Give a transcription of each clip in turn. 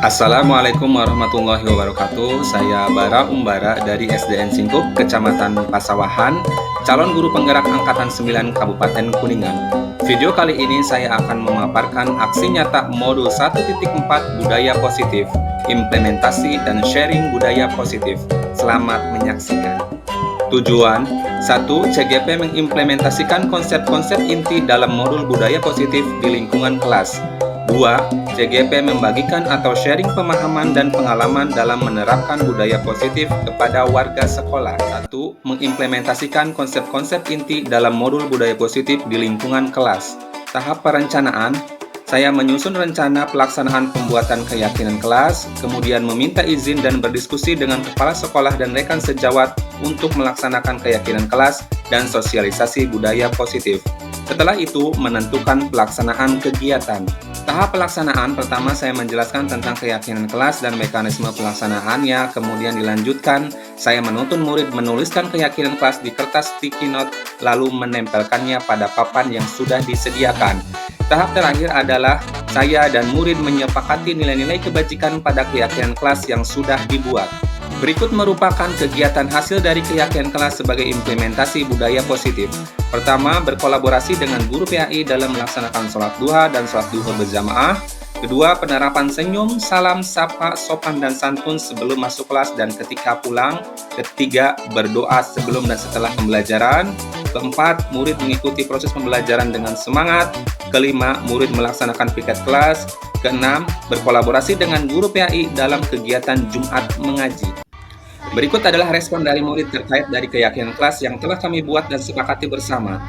Assalamualaikum warahmatullahi wabarakatuh. Saya Bara Umbara dari SDN Singkup, Kecamatan Pasawahan, calon guru penggerak Angkatan 9 Kabupaten Kuningan. Video kali ini saya akan memaparkan aksi nyata modul 1.4 Budaya Positif, implementasi dan sharing budaya positif. Selamat menyaksikan. Tujuan 1. CGP mengimplementasikan konsep-konsep inti dalam modul budaya positif di lingkungan kelas. 2. CGP membagikan atau sharing pemahaman dan pengalaman dalam menerapkan budaya positif kepada warga sekolah. 1. Mengimplementasikan konsep-konsep inti dalam modul budaya positif di lingkungan kelas. Tahap perencanaan, saya menyusun rencana pelaksanaan pembuatan keyakinan kelas, kemudian meminta izin dan berdiskusi dengan kepala sekolah dan rekan sejawat untuk melaksanakan keyakinan kelas dan sosialisasi budaya positif. Setelah itu, menentukan pelaksanaan kegiatan. Tahap pelaksanaan pertama saya menjelaskan tentang keyakinan kelas dan mekanisme pelaksanaannya, kemudian dilanjutkan saya menuntun murid menuliskan keyakinan kelas di kertas sticky note lalu menempelkannya pada papan yang sudah disediakan. Tahap terakhir adalah saya dan murid menyepakati nilai-nilai kebajikan pada keyakinan kelas yang sudah dibuat. Berikut merupakan kegiatan hasil dari keyakinan kelas sebagai implementasi budaya positif. Pertama, berkolaborasi dengan guru PAI dalam melaksanakan sholat duha dan sholat duha berjamaah. Kedua, penerapan senyum, salam, sapa, sopan dan santun sebelum masuk kelas dan ketika pulang. Ketiga, berdoa sebelum dan setelah pembelajaran. Keempat, murid mengikuti proses pembelajaran dengan semangat. Kelima, murid melaksanakan piket kelas. Keenam, berkolaborasi dengan guru PAI dalam kegiatan Jumat mengaji. Berikut adalah respon dari murid terkait dari keyakinan kelas yang telah kami buat dan sepakati bersama.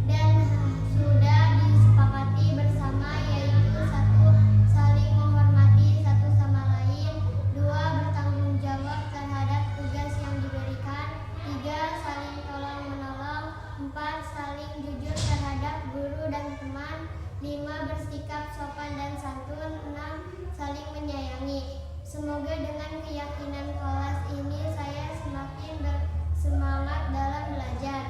Dan sudah disepakati bersama, yaitu 1. Saling menghormati satu sama lain. 2. Bertanggung jawab terhadap tugas yang diberikan. 3. Saling tolong menolong. 4. Saling jujur terhadap guru dan teman. 5. Bersikap sopan dan santun. 6. Saling menyayangi. Semoga dengan keyakinan kelas ini saya semakin bersemangat dalam belajar,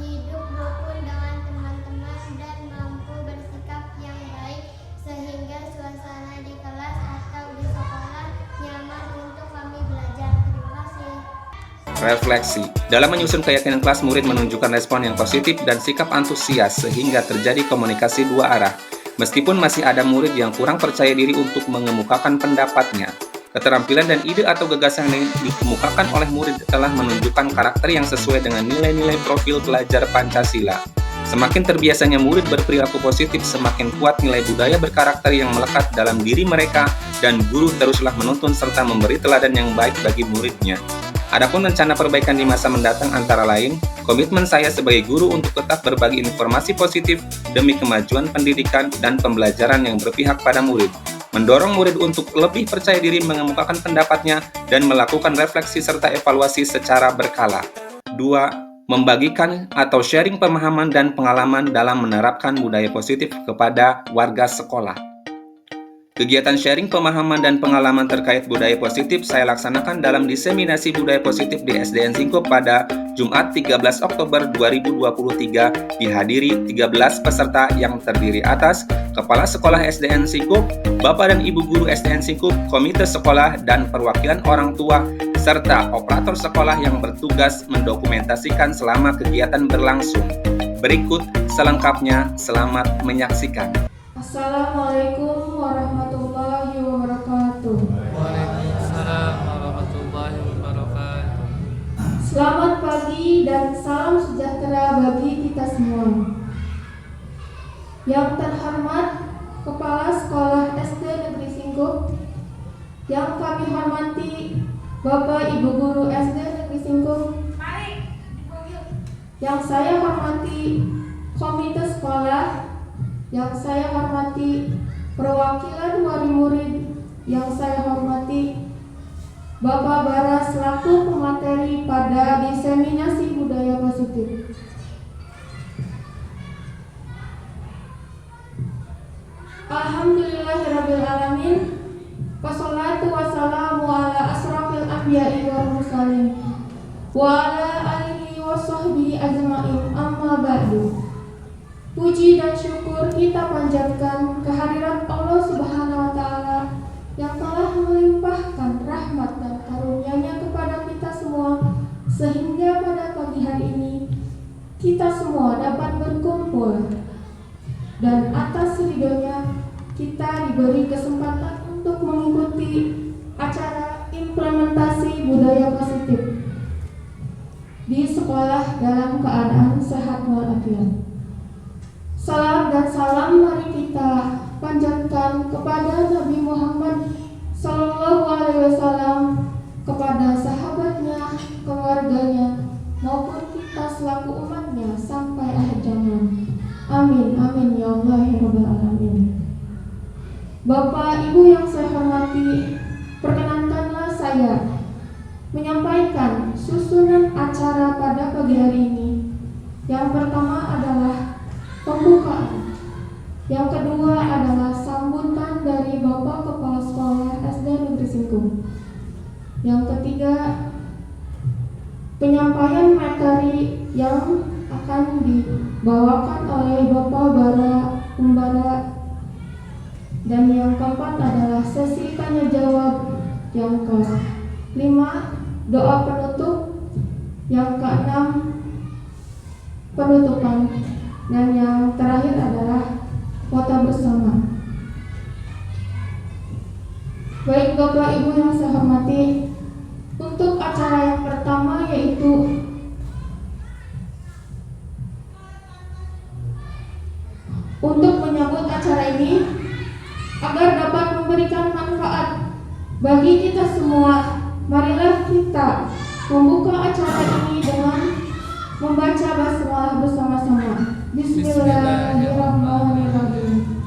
hidup rukun dengan teman-teman, dan mampu bersikap yang baik sehingga suasana di kelas atau di sekolah nyaman untuk kami belajar. Terima kasih. Refleksi. Dalam menyusun keyakinan kelas, murid menunjukkan respon yang positif dan sikap antusias sehingga terjadi komunikasi dua arah. Meskipun masih ada murid yang kurang percaya diri untuk mengemukakan pendapatnya. Keterampilan dan ide atau gagasan yang dikemukakan oleh murid telah menunjukkan karakter yang sesuai dengan nilai-nilai profil pelajar Pancasila. Semakin terbiasanya murid berperilaku positif, semakin kuat nilai budaya berkarakter yang melekat dalam diri mereka, dan guru teruslah menuntun serta memberi teladan yang baik bagi muridnya. Adapun rencana perbaikan di masa mendatang antara lain, komitmen saya sebagai guru untuk tetap berbagi informasi positif demi kemajuan pendidikan dan pembelajaran yang berpihak pada murid. Mendorong murid untuk lebih percaya diri mengemukakan pendapatnya dan melakukan refleksi serta evaluasi secara berkala. 2. Membagikan atau sharing pemahaman dan pengalaman dalam menerapkan budaya positif kepada warga sekolah. Kegiatan sharing pemahaman dan pengalaman terkait budaya positif saya laksanakan dalam diseminasi budaya positif di SDN Singkup pada Jumat 13 Oktober 2023 dihadiri 13 peserta yang terdiri atas Kepala Sekolah SDN Singkup, Bapak dan Ibu Guru SDN Singkup, Komite Sekolah, dan perwakilan orang tua, serta operator sekolah yang bertugas mendokumentasikan selama kegiatan berlangsung. Berikut selengkapnya, selamat menyaksikan. Assalamualaikum warahmatullahi wabarakatuh. Waalaikumsalam warahmatullahi wabarakatuh. Selamat pagi dan salam sejahtera bagi kita semua. Yang terhormat Kepala Sekolah SD Negeri Singkup, yang kami hormati Bapak Ibu Guru SD Negeri Singkup, yang saya hormati Komite Sekolah, yang saya hormati perwakilan wali murid, yang saya hormati Bapak Bara selaku pemateri pada diseminasi budaya positif. Alhamdulillahirrabbilalamin. Wassalatu wassalamu ala asrafil anbiya'i wal mursalin wa ala alihi wa sahbihi ajma'in, amma ba'du. Puji dan syukur kita panjatkan kehadirat Allah Subhanahu wa Ta'ala yang telah semua dapat berkumpul dan atas ridhonya kita diberi kesempatan untuk mengikuti acara implementasi budaya positif di sekolah dalam keadaan sehat walafiat. Salam dan salam mari kita panjatkan kepada Nabi Muhammad SAW, kepada sahabatnya, keluarganya, maupun kita selaku umatnya sampai akhir zaman. Amin, amin ya Allah ya Rabbal Alamin. Bapak Ibu yang saya hormati, perkenankanlah saya menyampaikan susunan acara pada pagi hari ini. Yang pertama adalah pembukaan. Yang kedua adalah sambutan dari Bapak Kepala Sekolah SD Negeri Singkup. Yang ketiga, penyampaian materi yang akan dibawakan oleh Bapak Bara Umbara. Dan yang keempat adalah sesi tanya jawab. Yang kelima, doa penutup. Yang keenam, penutupan. Dan yang terakhir adalah foto bersama. Baik Bapak Ibu yang saya hormati, untuk acara yang pertama yaitu untuk menyambut acara ini agar dapat memberikan manfaat bagi kita semua, marilah kita membuka acara ini dengan membaca basmalah bersama-sama. Bismillahirrahmanirrahim.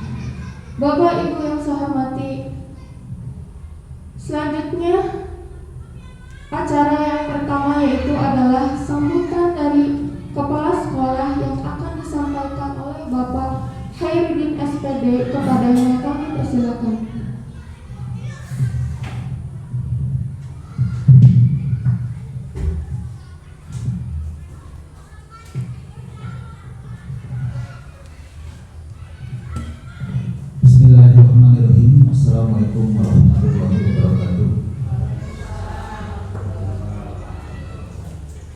Bapak Ibu yang saya hormati, selanjutnya acara yang pertama yaitu adalah sambutan dari kepala sekolah yang akan disampaikan oleh Bapak Khairuddin SPD. Kepadanya kami persilakan. Bismillahirrahmanirrahim. Assalamualaikum warahmatullahi wabarakatuh.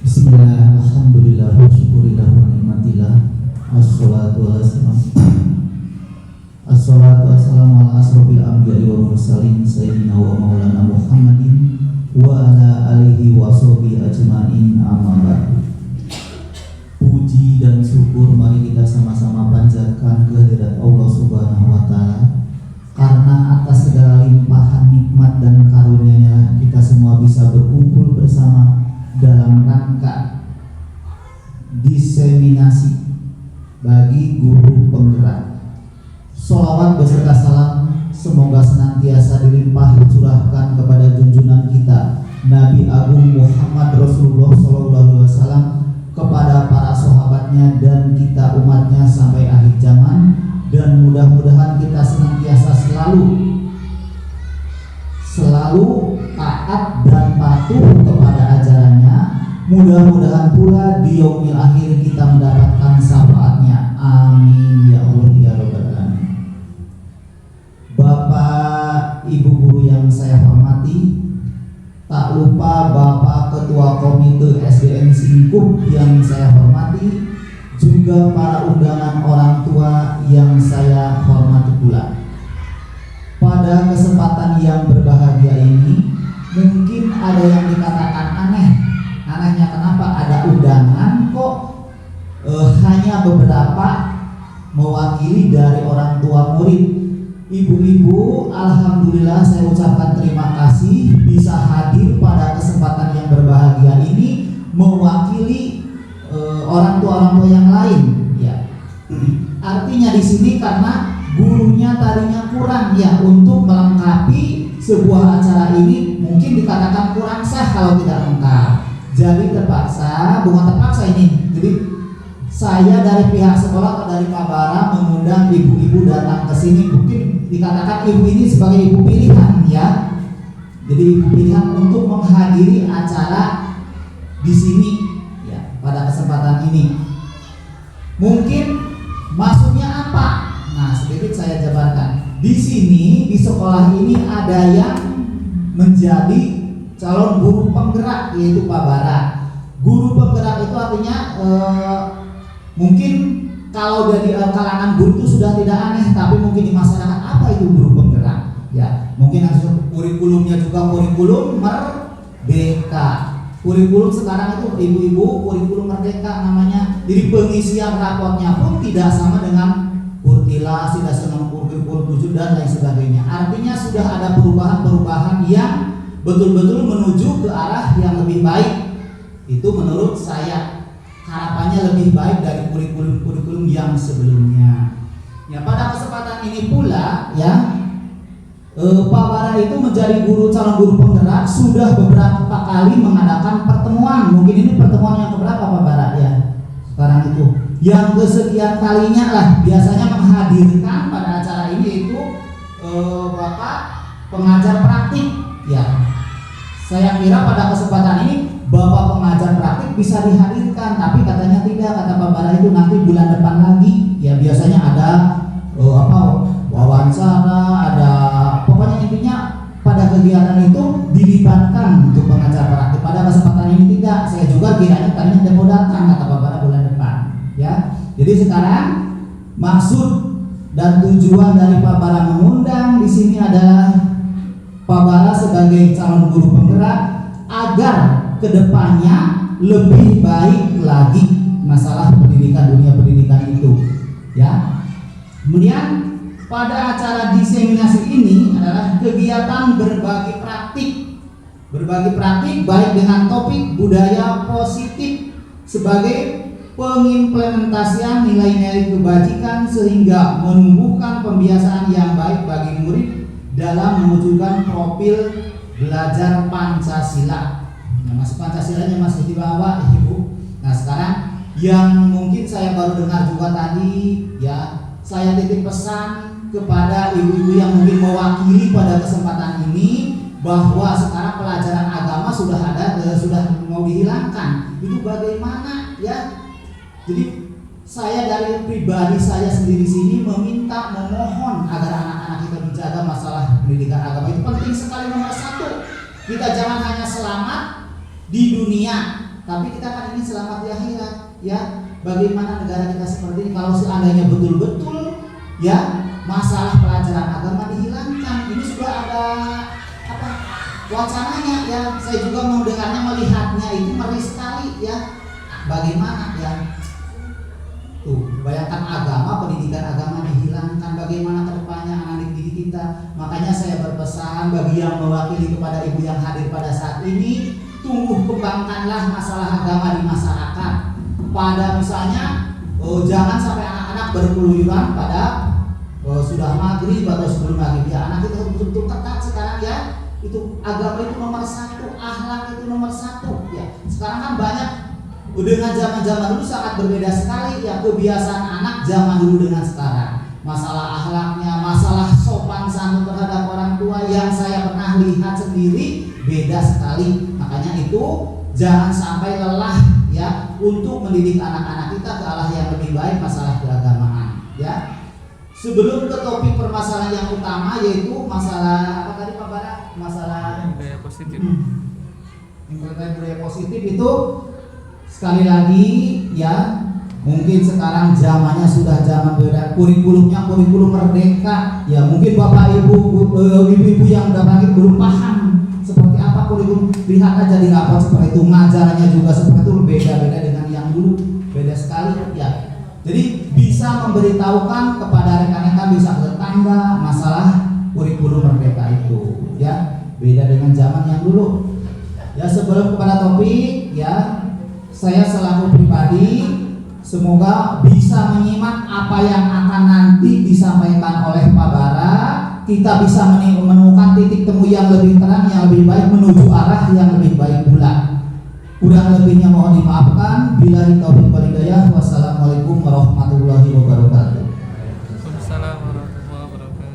Bismillah, alhamdulillah, wa syukurillah, wa ni'matillah. Assalatu wassalamu ala asrofil anbiya'i wal mursalin sayyidina wa maulana Muhammadin wa ala alihi wa sahbihi ajma'in, amma ba'du. Puji dan syukur mari kita sama-sama panjatkan kehadirat Allah Subhanahu wa Ta'ala, karena atas segala limpahan nikmat dan karunia-Nya kita semua bisa berkumpul bersama dalam rangka diseminasi bagi guru penggerak. Sholawat beserta salam semoga senantiasa dilimpah dicurahkan kepada junjungan kita Nabi Agung Muhammad Rasulullah SAW, kepada para sahabatnya dan kita umatnya sampai akhir zaman, dan mudah-mudahan kita senantiasa selalu taat dan patuh kepada ajarannya. Mudah-mudahan pula di yaumil akhir kita mendapatkan syafaatnya. Amin ya Allah ya Rabbal Alamin. Bapak Ibu guru yang saya hormati, tak lupa Bapak Ketua Komite SDN Singkup yang saya hormati, juga para undangan orang tua yang saya hormati pula. Pada kesempatan yang berbahagia ini, mungkin ada yang dikatakan aneh. Anehnya kenapa ada undangan kok hanya beberapa mewakili dari orang tua murid. Ibu-ibu, alhamdulillah saya ucapkan terima kasih bisa hadir pada kesempatan yang berbahagia ini mewakili orang tua yang lain. Ya, artinya di sini karena gurunya tadinya kurang ya untuk melengkapi sebuah acara ini, mungkin dikatakan kurang sah kalau tidak lengkap. Jadi terpaksa, bukan terpaksa ini. Jadi saya dari pihak sekolah atau dari Pak Bara mengundang ibu-ibu datang ke sini, mungkin dikatakan ibu ini sebagai ibu pilihan ya. Jadi ibu pilihan untuk menghadiri acara di sini ya pada kesempatan ini. Mungkin maksudnya apa? Nah, sedikit saya jabarkan. Di sini di sekolah ini ada yang menjadi calon guru penggerak, yaitu Pak Bara. Guru penggerak itu artinya Mungkin kalau dari kalangan guru itu sudah tidak aneh, tapi mungkin di masyarakat apa itu guru penggerak? Ya, mungkin kurikulumnya juga kurikulum merdeka. Kurikulum sekarang itu ibu-ibu kurikulum merdeka namanya. Jadi pengisian raportnya pun tidak sama dengan Kurtilas, tidak sama kurikulum 7 dan lain sebagainya. Artinya sudah ada perubahan-perubahan yang betul-betul menuju ke arah yang lebih baik. Itu menurut saya. Harapannya lebih baik dari kurikulum yang sebelumnya. Ya, pada kesempatan ini pula ya, Pak Bara itu menjadi calon guru penggerak sudah beberapa kali mengadakan pertemuan. Mungkin ini pertemuan yang keberapa Pak Bara ya? Sekarang itu yang kesekian kalinya lah, biasanya menghadirkan pada acara ini itu Bapak pengajar praktik ya. Saya kira pada kesempatan ini Bapak pengajar praktik bisa dihadirkan, tapi katanya tidak, kata Pak Bara itu nanti bulan depan lagi. Ya biasanya ada wawancara, ada pokoknya intinya pada kegiatan itu dilibatkan untuk pengajar praktik. Pada kesempatan ini tidak, saya juga kiranya tadinya dia mau datang, kata Pak Bara bulan depan. Ya, jadi sekarang maksud dan tujuan dari Pak Bara mengundang di sini adalah Pak Bara sebagai calon guru penggerak agar kedepannya lebih baik lagi masalah pendidikan, dunia pendidikan itu ya. Kemudian pada acara diseminasi ini adalah kegiatan berbagi praktik baik dengan topik budaya positif sebagai pengimplementasian nilai-nilai kebajikan sehingga menumbuhkan pembiasaan yang baik bagi murid dalam mewujudkan profil belajar Pancasila. Nah, masih Pancasilanya masih di bawah Ibu. Nah, sekarang yang mungkin saya baru dengar juga tadi ya, saya titip pesan kepada ibu-ibu yang mungkin mewakili pada kesempatan ini bahwa sekarang pelajaran agama sudah mau dihilangkan. Itu bagaimana ya? Jadi saya dari pribadi saya sendiri sini memohon agar anak-anak kita dijaga masalah pendidikan agama. Itu penting sekali, nomor 1. Kita jangan hanya selamat di dunia, tapi kita kan ingin selamat di akhirat ya. Bagaimana negara kita seperti ini kalau seandainya betul-betul ya masalah pelajaran agama dihilangkan? Ini sudah ada wacananya ya. Saya juga mendengarnya, melihatnya itu ngeri sekali ya. Bagaimana ya? Tuh, bayangkan pendidikan agama dihilangkan, bagaimana kedepannya anak didik kita. Makanya saya berpesan bagi yang mewakili kepada ibu yang hadir pada saat ini, tumbuh kembangkanlah masalah agama di masyarakat. Pada misalnya, jangan sampai anak-anak berkeluyuran pada sudah maghrib atau sebelum maghrib ya. Anak itu betul-betul ketat sekarang ya. Itu agama itu nomor 1, akhlak itu nomor 1 ya. Sekarang kan banyak. Dengan zaman dulu sangat berbeda sekali ya, kebiasaan anak zaman dulu dengan sekarang. Masalah akhlaknya, masalah sopan santun terhadap orang tua yang saya pernah lihat sendiri beda sekali. Makanya itu jangan sampai lelah ya untuk mendidik anak-anak kita ke arah yang lebih baik masalah keagamaan ya. Sebelum ke topik permasalahan yang utama yaitu masalah apa tadi Pak Bara? Masalah budaya positif. Budaya positif itu sekali lagi ya, mungkin sekarang zamannya sudah zaman beda, kurikulumnya kurikulum merdeka ya. Mungkin bapak ibu yang udah bangkit belum paham seperti apa kurikulum. Lihat aja di rapor seperti itu, ngajarannya juga seperti itu, beda-beda dengan yang dulu, beda sekali ya. Jadi bisa memberitahukan kepada rekan-rekan, bisa ke tetangga masalah kurikulum merdeka itu ya, beda dengan zaman yang dulu ya. Sebelum kepada topik ya, saya selaku pribadi semoga bisa menyimak apa yang akan nanti disampaikan oleh Pak Bara. Kita bisa menemukan titik temu yang lebih terang, yang lebih baik menuju arah yang lebih baik pula. Kurang lebihnya mohon dimaafkan. Billahi taufiq wal hidayah. Wassalamualaikum warahmatullahi wabarakatuh. Waalaikumsalam warahmatullahi wabarakatuh.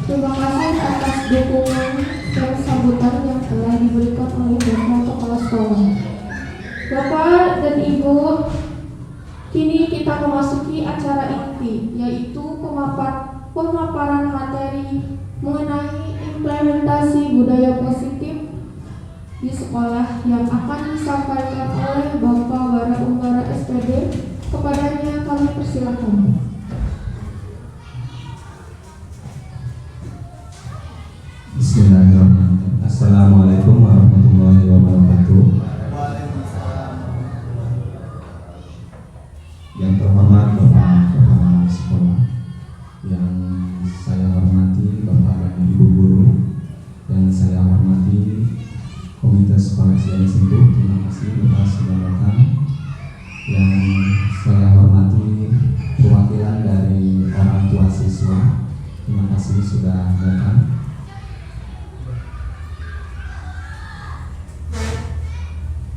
Terima kasih atas dukungan dan sambutan yang telah diberikan oleh Bapak Kepala Sekolah. Bapak dan Ibu, kini kita memasuki acara inti, yaitu pemaparan materi mengenai implementasi budaya positif di sekolah yang akan disampaikan oleh Bapak Bara Umbara SPD. Kepadanya kami persilakan. Bismillahirrahmanirrahim. Assalamualaikum warahmatullahi wabarakatuh. Yang terhormat Bapak Kepala Sekolah, yang saya hormati Bapak dan Ibu Guru, yang saya hormati Komite Sekolah SDN Singkup, terima kasih Bapak sudah datang. Yang saya hormati perwakilan dari orang tua siswa, terima kasih sudah datang.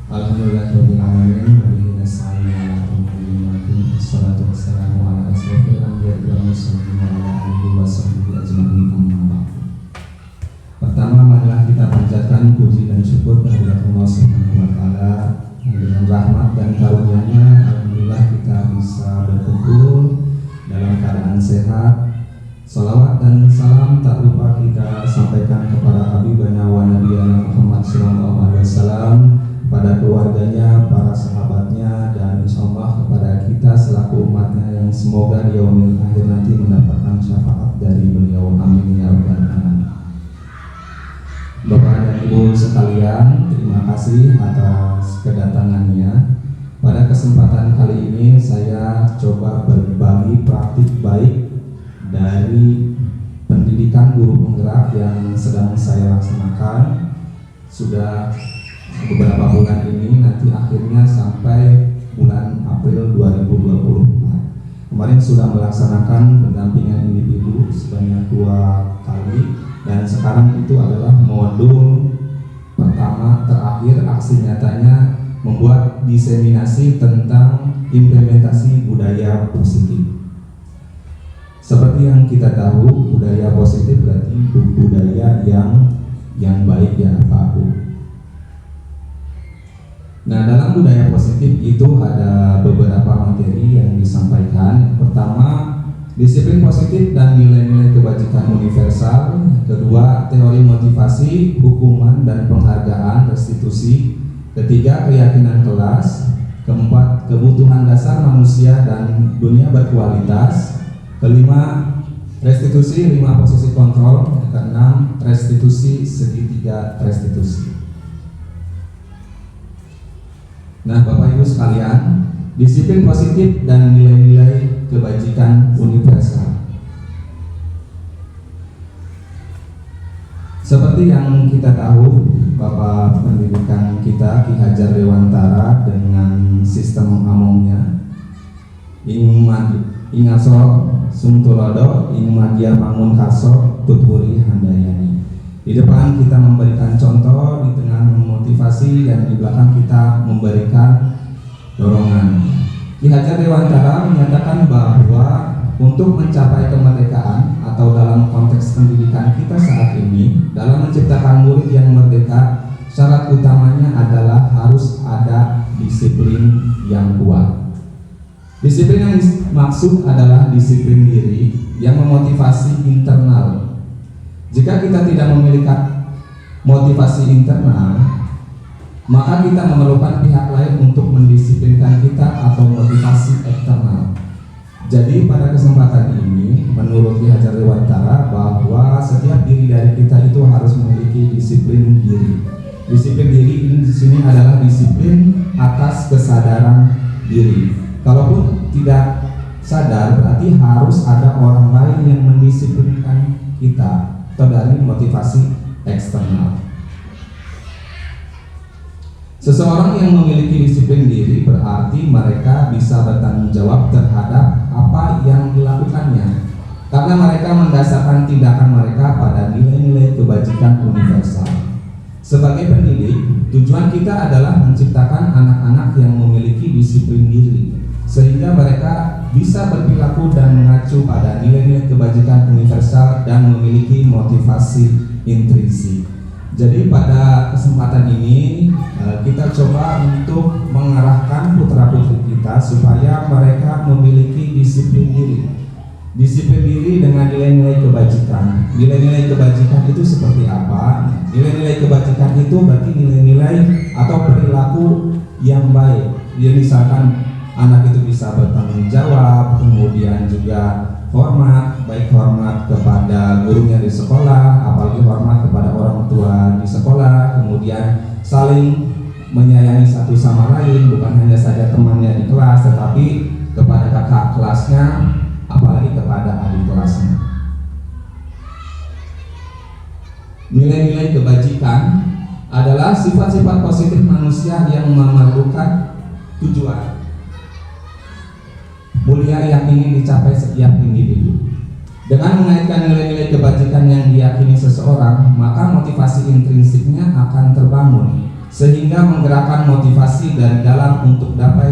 Alhamdulillahirabbil alamin wa bihi nasta'in ala umuri dunya wassalatu wassalamu ala asyrofil anbiya'i wal mursalin wa ala alihi wa sahbihi ajma'in amma ba'd. Pertama, marilah kita panjatkan puji dan syukur kehadirat Allah Subhanahu wa taala dengan rahmat dan karunia-Nya. Alhamdulillah kita bisa berkumpul dalam keadaan sehat. Salawat dan salam tak lupa kita sampaikan kepada Habibana wa Nabiyana Muhammad sallallahu alaihi wasallam, pada keluarganya, para sahabatnya, dan insya Allah kepada kita selaku umatnya yang semoga di yaumil akhir nanti mendapatkan syafaat dari beliau. Amin ya rabbal alamin. Bapak dan Ibu sekalian, terima kasih atas kedatangannya. Pada kesempatan kali ini saya coba berbagi praktik baik dari pendidikan guru penggerak yang sedang saya laksanakan. Sudah beberapa bulan ini, nanti akhirnya sampai bulan April 2024. Kemarin sudah melaksanakan pendampingan individu sebanyak 2 kali, dan sekarang itu adalah modul pertama terakhir aksi nyatanya membuat diseminasi tentang implementasi budaya positif. Seperti yang kita tahu, budaya positif berarti budaya yang baik ya Pak Bu. Nah, dalam budaya positif itu ada beberapa materi yang disampaikan. Pertama, disiplin positif dan nilai-nilai kebajikan universal. Kedua, teori motivasi, hukuman dan penghargaan, restitusi. Ketiga, keyakinan kelas. Keempat, kebutuhan dasar manusia dan dunia berkualitas. Kelima, restitusi 5 posisi kontrol. Keenam, restitusi segitiga restitusi. Nah, Bapak Ibu sekalian, disiplin positif dan nilai-nilai kebajikan universal. Seperti yang kita tahu, Bapak pendidikan kita Ki Hajar Dewantara dengan sistem amongnya, Ingaso Sumtulodo, Ingmadia Mangun Karso, Tuturi Handayani. Di depan kita memberikan contoh, di tengah memotivasi, dan di belakang kita memberikan dorongan. Ki Hajar Dewantara menyatakan bahwa untuk mencapai kemerdekaan atau dalam konteks pendidikan kita saat ini, dalam menciptakan murid yang merdeka, syarat utamanya adalah harus ada disiplin yang kuat. Disiplin yang dimaksud adalah disiplin diri yang memotivasi internal. Jika kita tidak memiliki motivasi internal, maka kita memerlukan pihak lain untuk mendisiplinkan kita atau motivasi eksternal. Jadi pada kesempatan ini, menurut Ki Hajar Dewantara, bahwa setiap diri dari kita itu harus memiliki disiplin diri. Disiplin diri ini di sini adalah disiplin atas kesadaran diri. Kalaupun tidak sadar, berarti harus ada orang lain yang mendisiplinkan kita, atau dari motivasi eksternal. Seseorang yang memiliki disiplin diri berarti mereka bisa bertanggung jawab terhadap apa yang dilakukannya, karena mereka mendasarkan tindakan mereka pada nilai-nilai kebajikan universal. Sebagai pendidik, tujuan kita adalah menciptakan anak-anak yang memiliki disiplin diri, sehingga mereka bisa berperilaku dan mengacu pada nilai-nilai kebajikan universal dan memiliki motivasi intrinsik. Jadi pada kesempatan ini kita coba untuk mengarahkan putra-putri kita supaya mereka memiliki disiplin diri. Disiplin diri dengan nilai-nilai kebajikan. Nilai-nilai kebajikan itu seperti apa? Nilai-nilai kebajikan itu berarti nilai-nilai atau perilaku yang baik. Jadi misalkan anak itu bisa bertanggung jawab, kemudian juga hormat, baik hormat kepada gurunya di sekolah, apalagi hormat kepada orang tua di sekolah, kemudian saling menyayangi satu sama lain, bukan hanya saja temannya di kelas, tetapi kepada kakak kelasnya, apalagi kepada adik kelasnya. Nilai-nilai kebajikan adalah sifat-sifat positif manusia yang memerlukan tujuan mulia yang ingin dicapai setiap individu. Dengan mengaitkan nilai-nilai kebajikan yang diyakini seseorang, maka motivasi intrinsiknya akan terbangun, sehingga menggerakkan motivasi dari dalam untuk dapat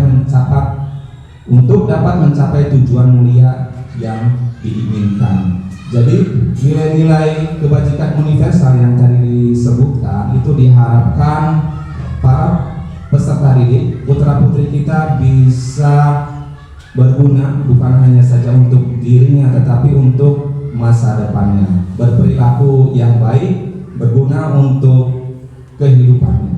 mencapai tujuan mulia yang diinginkan. Jadi nilai-nilai kebajikan universal yang tadi disebutkan itu diharapkan para peserta didik, putra-putri kita bisa berguna bukan hanya saja untuk dirinya tetapi untuk masa depannya, berperilaku yang baik, berguna untuk kehidupannya.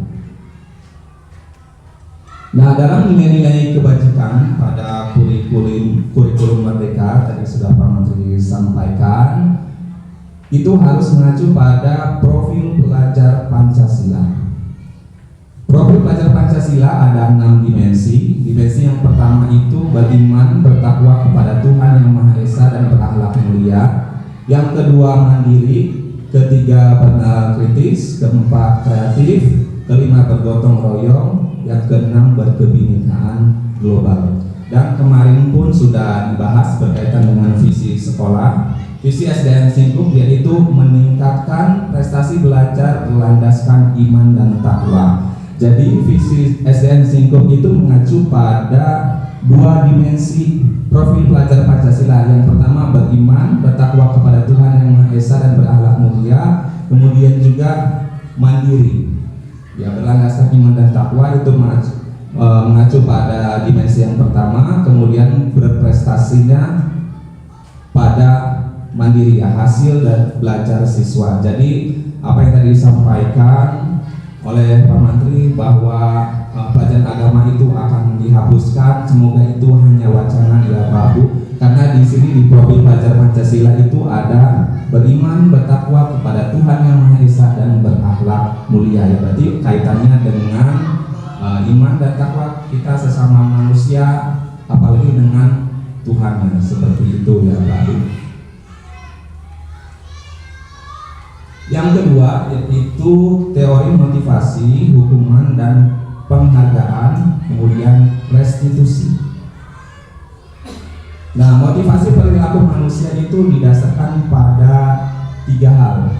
Nah, dalam nilai-nilai kebajikan pada kurikulum Merdeka tadi sudah Pak Menteri sampaikan, itu harus mengacu pada profil pelajar Pancasila. Profil pelajar Pancasila ada 6 dimensi. Dimensi yang pertama itu beriman, bertakwa kepada Tuhan Yang Maha Esa dan berakhlak mulia. Yang kedua mandiri, ketiga benar kritis, keempat kreatif, kelima bergotong royong, yang keenam berkebinekaan global. Dan kemarin pun sudah dibahas berkaitan dengan visi sekolah. Visi SDN Singkup yaitu meningkatkan prestasi belajar berlandaskan iman dan takwa. Jadi visi SDN Singkup itu mengacu pada 2 dimensi profil pelajar Pancasila. Yang pertama beriman, bertakwa kepada Tuhan Yang Maha Esa dan berakhlak mulia. Kemudian juga mandiri, ya berlandaskan iman dan takwa itu mengacu pada dimensi yang pertama. Kemudian berprestasinya pada mandiri, ya, hasil dan belajar siswa. Jadi apa yang tadi disampaikan oleh Pak Menteri bahwa pelajaran agama itu akan dihapuskan, semoga itu hanya wacana ya Pak Bu, karena di sini di profil pelajar Pancasila itu ada beriman, bertakwa kepada Tuhan Yang Maha Esa dan berakhlak mulia. Ya, berarti kaitannya dengan iman dan takwa kita sesama manusia, apalagi dengan Tuhan, seperti itu ya Pak Bu. Yang kedua yaitu teori motivasi, hukuman dan penghargaan, kemudian restitusi. Nah, motivasi perilaku manusia itu didasarkan pada 3 hal.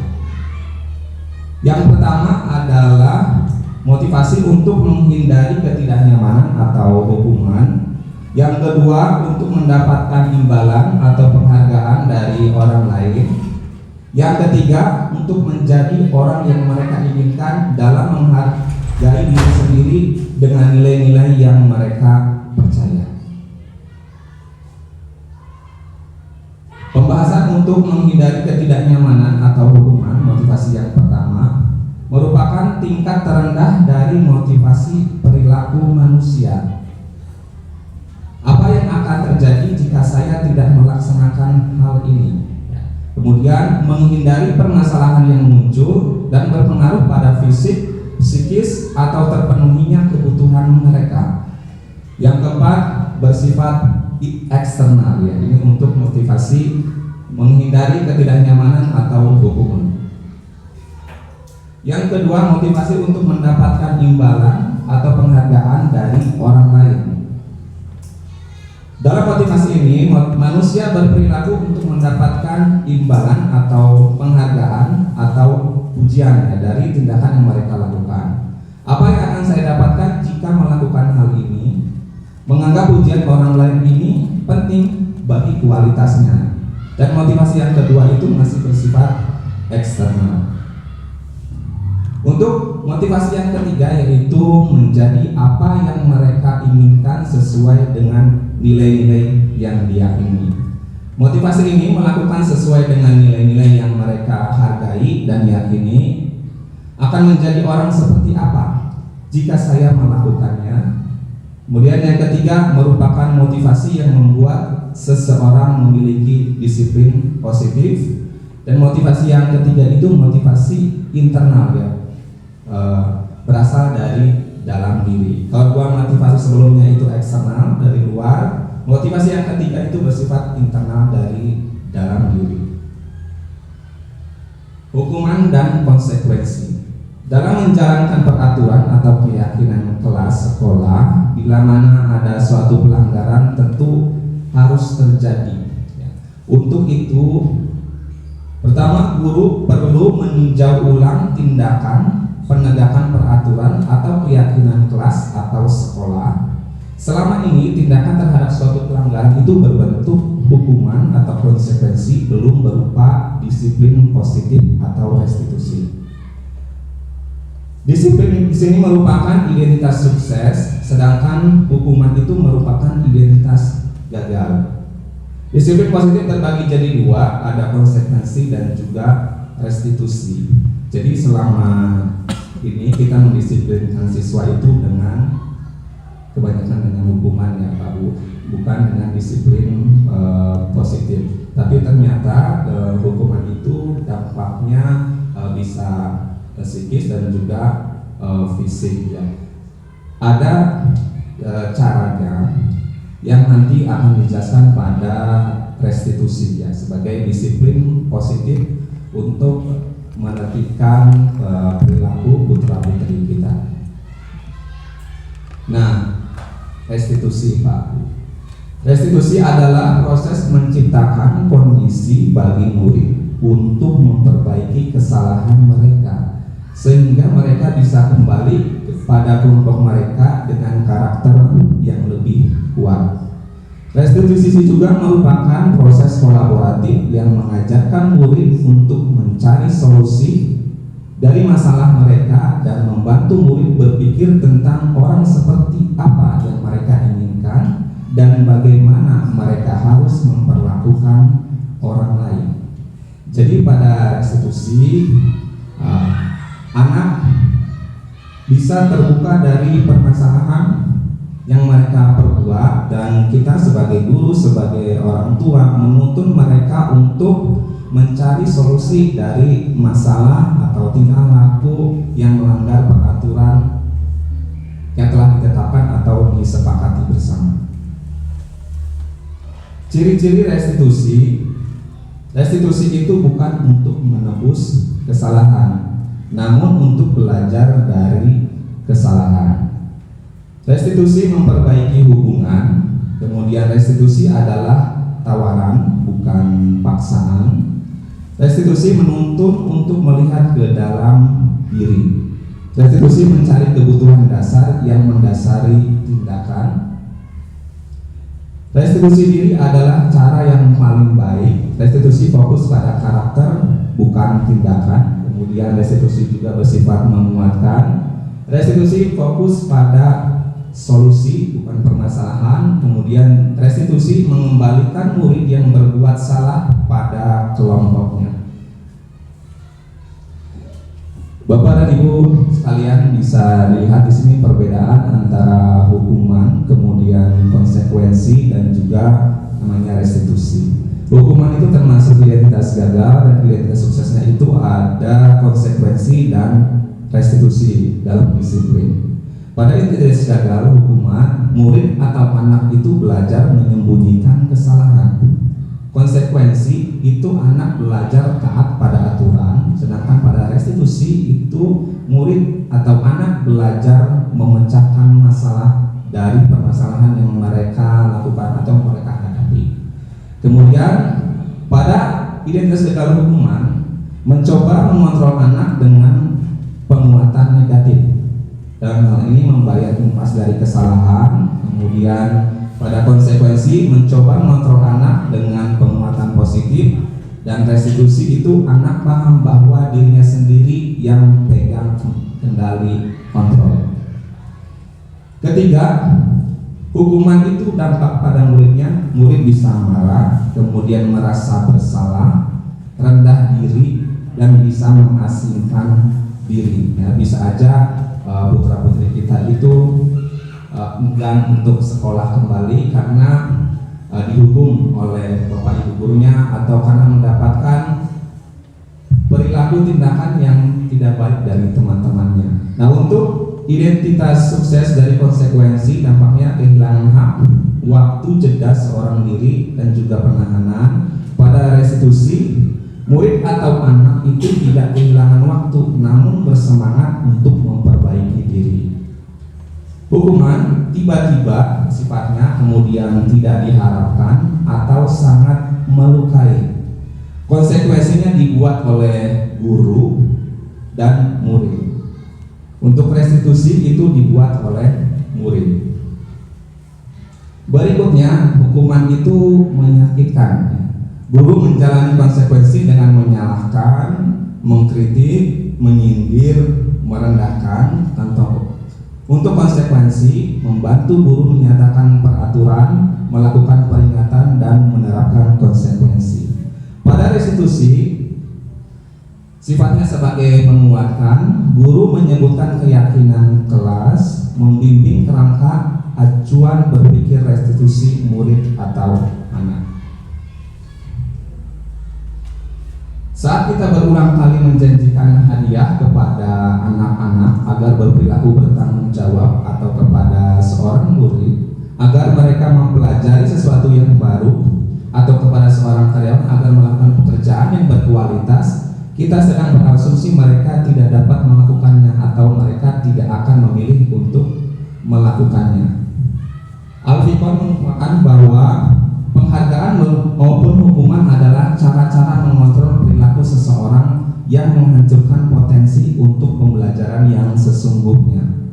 Yang pertama adalah motivasi untuk menghindari ketidaknyamanan atau hukuman. Yang kedua untuk mendapatkan imbalan atau penghargaan dari orang lain. Yang ketiga untuk menjadi orang yang mereka inginkan dalam menghargai diri sendiri dengan nilai-nilai yang mereka percaya. Pembahasan untuk menghindari ketidaknyamanan atau hukuman, motivasi yang pertama, merupakan tingkat terendah dari motivasi perilaku manusia. Apa yang akan terjadi jika saya tidak melaksanakan hal ini? Kemudian menghindari permasalahan yang muncul dan berpengaruh pada fisik, psikis atau terpenuhinya kebutuhan mereka. Yang keempat bersifat eksternal, ya, ini untuk motivasi menghindari ketidaknyamanan atau hukuman. Yang kedua motivasi untuk mendapatkan imbalan atau penghargaan dari orang lain. Dalam motivasi ini, manusia berperilaku untuk mendapatkan imbalan atau penghargaan atau pujian, ya, dari tindakan yang mereka lakukan. Apa yang akan saya dapatkan jika melakukan hal ini? Menganggap pujian orang lain ini penting bagi kualitasnya. Dan motivasi yang kedua itu masih bersifat eksternal. Untuk motivasi yang ketiga yaitu menjadi apa yang mereka inginkan sesuai dengan nilai-nilai yang diyakini. Motivasi ini melakukan sesuai dengan nilai-nilai yang mereka hargai dan yakini. Akan menjadi orang seperti apa jika saya melakukannya. Kemudian yang ketiga merupakan motivasi yang membuat seseorang memiliki disiplin positif. Dan motivasi yang ketiga itu motivasi internal ya, berasal dari dalam diri. Kalau dua motivasi sebelumnya itu eksternal dari luar, motivasi yang ketiga itu bersifat internal dari dalam diri. Hukuman dan konsekuensi. Dalam menjalankan peraturan atau keyakinan kelas sekolah, bila mana ada suatu pelanggaran tentu harus terjadi. Untuk itu, pertama, guru perlu meninjau ulang tindakan penegakan peraturan atau keyakinan kelas atau sekolah. Selama ini tindakan terhadap suatu pelanggaran itu berbentuk hukuman atau konsekuensi, belum berupa disiplin positif atau restitusi. Disiplin di sini merupakan identitas sukses, sedangkan hukuman itu merupakan identitas gagal. Disiplin positif terbagi jadi dua, ada konsekuensi dan juga restitusi. Jadi selama ini kita mendisiplinkan siswa itu dengan kebanyakan dengan hukuman ya Pak Bu, bukan dengan disiplin positif. Tapi ternyata hukuman itu dampaknya bisa psikis dan juga fisik ya. Ada caranya yang nanti akan dijelaskan pada restitusi ya, sebagai disiplin positif untuk menertibkan perilaku putra putri kita. Nah, restitusi Pak. Restitusi adalah proses menciptakan kondisi bagi murid untuk memperbaiki kesalahan mereka, sehingga mereka bisa kembali kepada kelompok mereka dengan karakter yang lebih kuat. Restitusi juga merupakan proses kolaboratif yang mengajarkan murid untuk mencari solusi dari masalah mereka dan membantu murid berpikir tentang orang seperti apa yang mereka inginkan dan bagaimana mereka harus memperlakukan orang lain. Jadi pada restitusi anak bisa terbuka dari permasalahan yang mereka perbuat, dan kita sebagai guru, sebagai orang tua menuntun mereka untuk mencari solusi dari masalah atau tingkah laku yang melanggar peraturan yang telah ditetapkan atau disepakati bersama. Ciri-ciri restitusi. Restitusi itu bukan untuk menebus kesalahan, namun untuk belajar dari kesalahan. Restitusi memperbaiki hubungan, kemudian restitusi adalah tawaran, bukan paksaan. Restitusi menuntun untuk melihat ke dalam diri. Restitusi mencari kebutuhan dasar yang mendasari tindakan. Restitusi diri adalah cara yang paling baik. Restitusi fokus pada karakter, bukan tindakan. Kemudian restitusi juga bersifat menguatkan. Restitusi fokus pada solusi, bukan permasalahan. Kemudian restitusi mengembalikan murid yang berbuat salah pada kelompoknya. Bapak dan Ibu sekalian, bisa dilihat di sini perbedaan antara hukuman, kemudian konsekuensi, dan juga namanya restitusi. Hukuman itu termasuk identitas gagal, dan identitas suksesnya itu ada konsekuensi dan restitusi dalam disiplin. Pada identitas gagal hukuman, murid atau anak itu belajar menyembunyikan kesalahan. Konsekuensi itu anak belajar taat pada aturan, sedangkan pada restitusi itu murid atau anak belajar memecahkan masalah dari permasalahan yang mereka lakukan atau mereka hadapi. Kemudian pada identitas gagal hukuman, mencoba mengontrol anak dengan penguatan negatif. Dalam hal ini membayar impas dari kesalahan. Kemudian pada konsekuensi mencoba mengontrol anak dengan penguatan positif, dan restitusi itu anak paham bahwa dirinya sendiri yang pegang kendali kontrol. Ketiga, Hukuman itu dampak pada muridnya, murid bisa marah, kemudian merasa bersalah, rendah diri, dan bisa mengasingkan diri. Ya, bisa aja putra-putri kita itu enggan untuk sekolah kembali karena dihukum oleh bapak ibu gurunya atau karena mendapatkan perilaku tindakan yang tidak baik dari teman-temannya. Nah, untuk identitas sukses dari konsekuensi dampaknya kehilangan hak, waktu jeda seorang diri, dan juga penahanan. Pada restitusi, murid atau anak itu tidak kehilangan waktu, namun bersemangat untuk memperbaiki diri. Hukuman tiba-tiba sifatnya, kemudian tidak diharapkan atau sangat melukai. Konsekuensinya dibuat oleh guru dan murid. Untuk restitusi itu dibuat oleh murid. Berikutnya, hukuman itu menyakitkan. Guru menjalani konsekuensi dengan menyalahkan, mengkritik, menyindir, merendahkan, contoh. Untuk konsekuensi, membantu guru menyatakan peraturan, melakukan peringatan, dan menerapkan konsekuensi. Pada restitusi, sifatnya sebagai menguatkan, guru menyebutkan keyakinan kelas, membimbing kerangka acuan berpikir restitusi murid atau anak. Saat kita berulang kali menjanjikan hadiah kepada anak-anak agar berperilaku bertanggung jawab atau kepada seorang murid agar mereka mempelajari sesuatu yang baru atau kepada seorang karyawan agar melakukan pekerjaan yang berkualitas, kita sedang berasumsi mereka tidak dapat melakukannya atau mereka tidak akan memilih untuk melakukannya. Al-Fiqh mengatakan bahwa penghargaan maupun hukuman adalah cara-cara mengontrol perilaku seseorang yang menghancurkan potensi untuk pembelajaran yang sesungguhnya.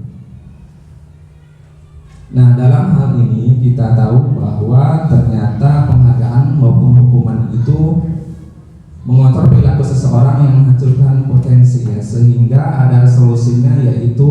Nah, dalam hal ini kita tahu bahwa ternyata penghargaan maupun hukuman itu mengontrol perilaku seseorang yang menghancurkan potensi, ya, sehingga ada solusinya, yaitu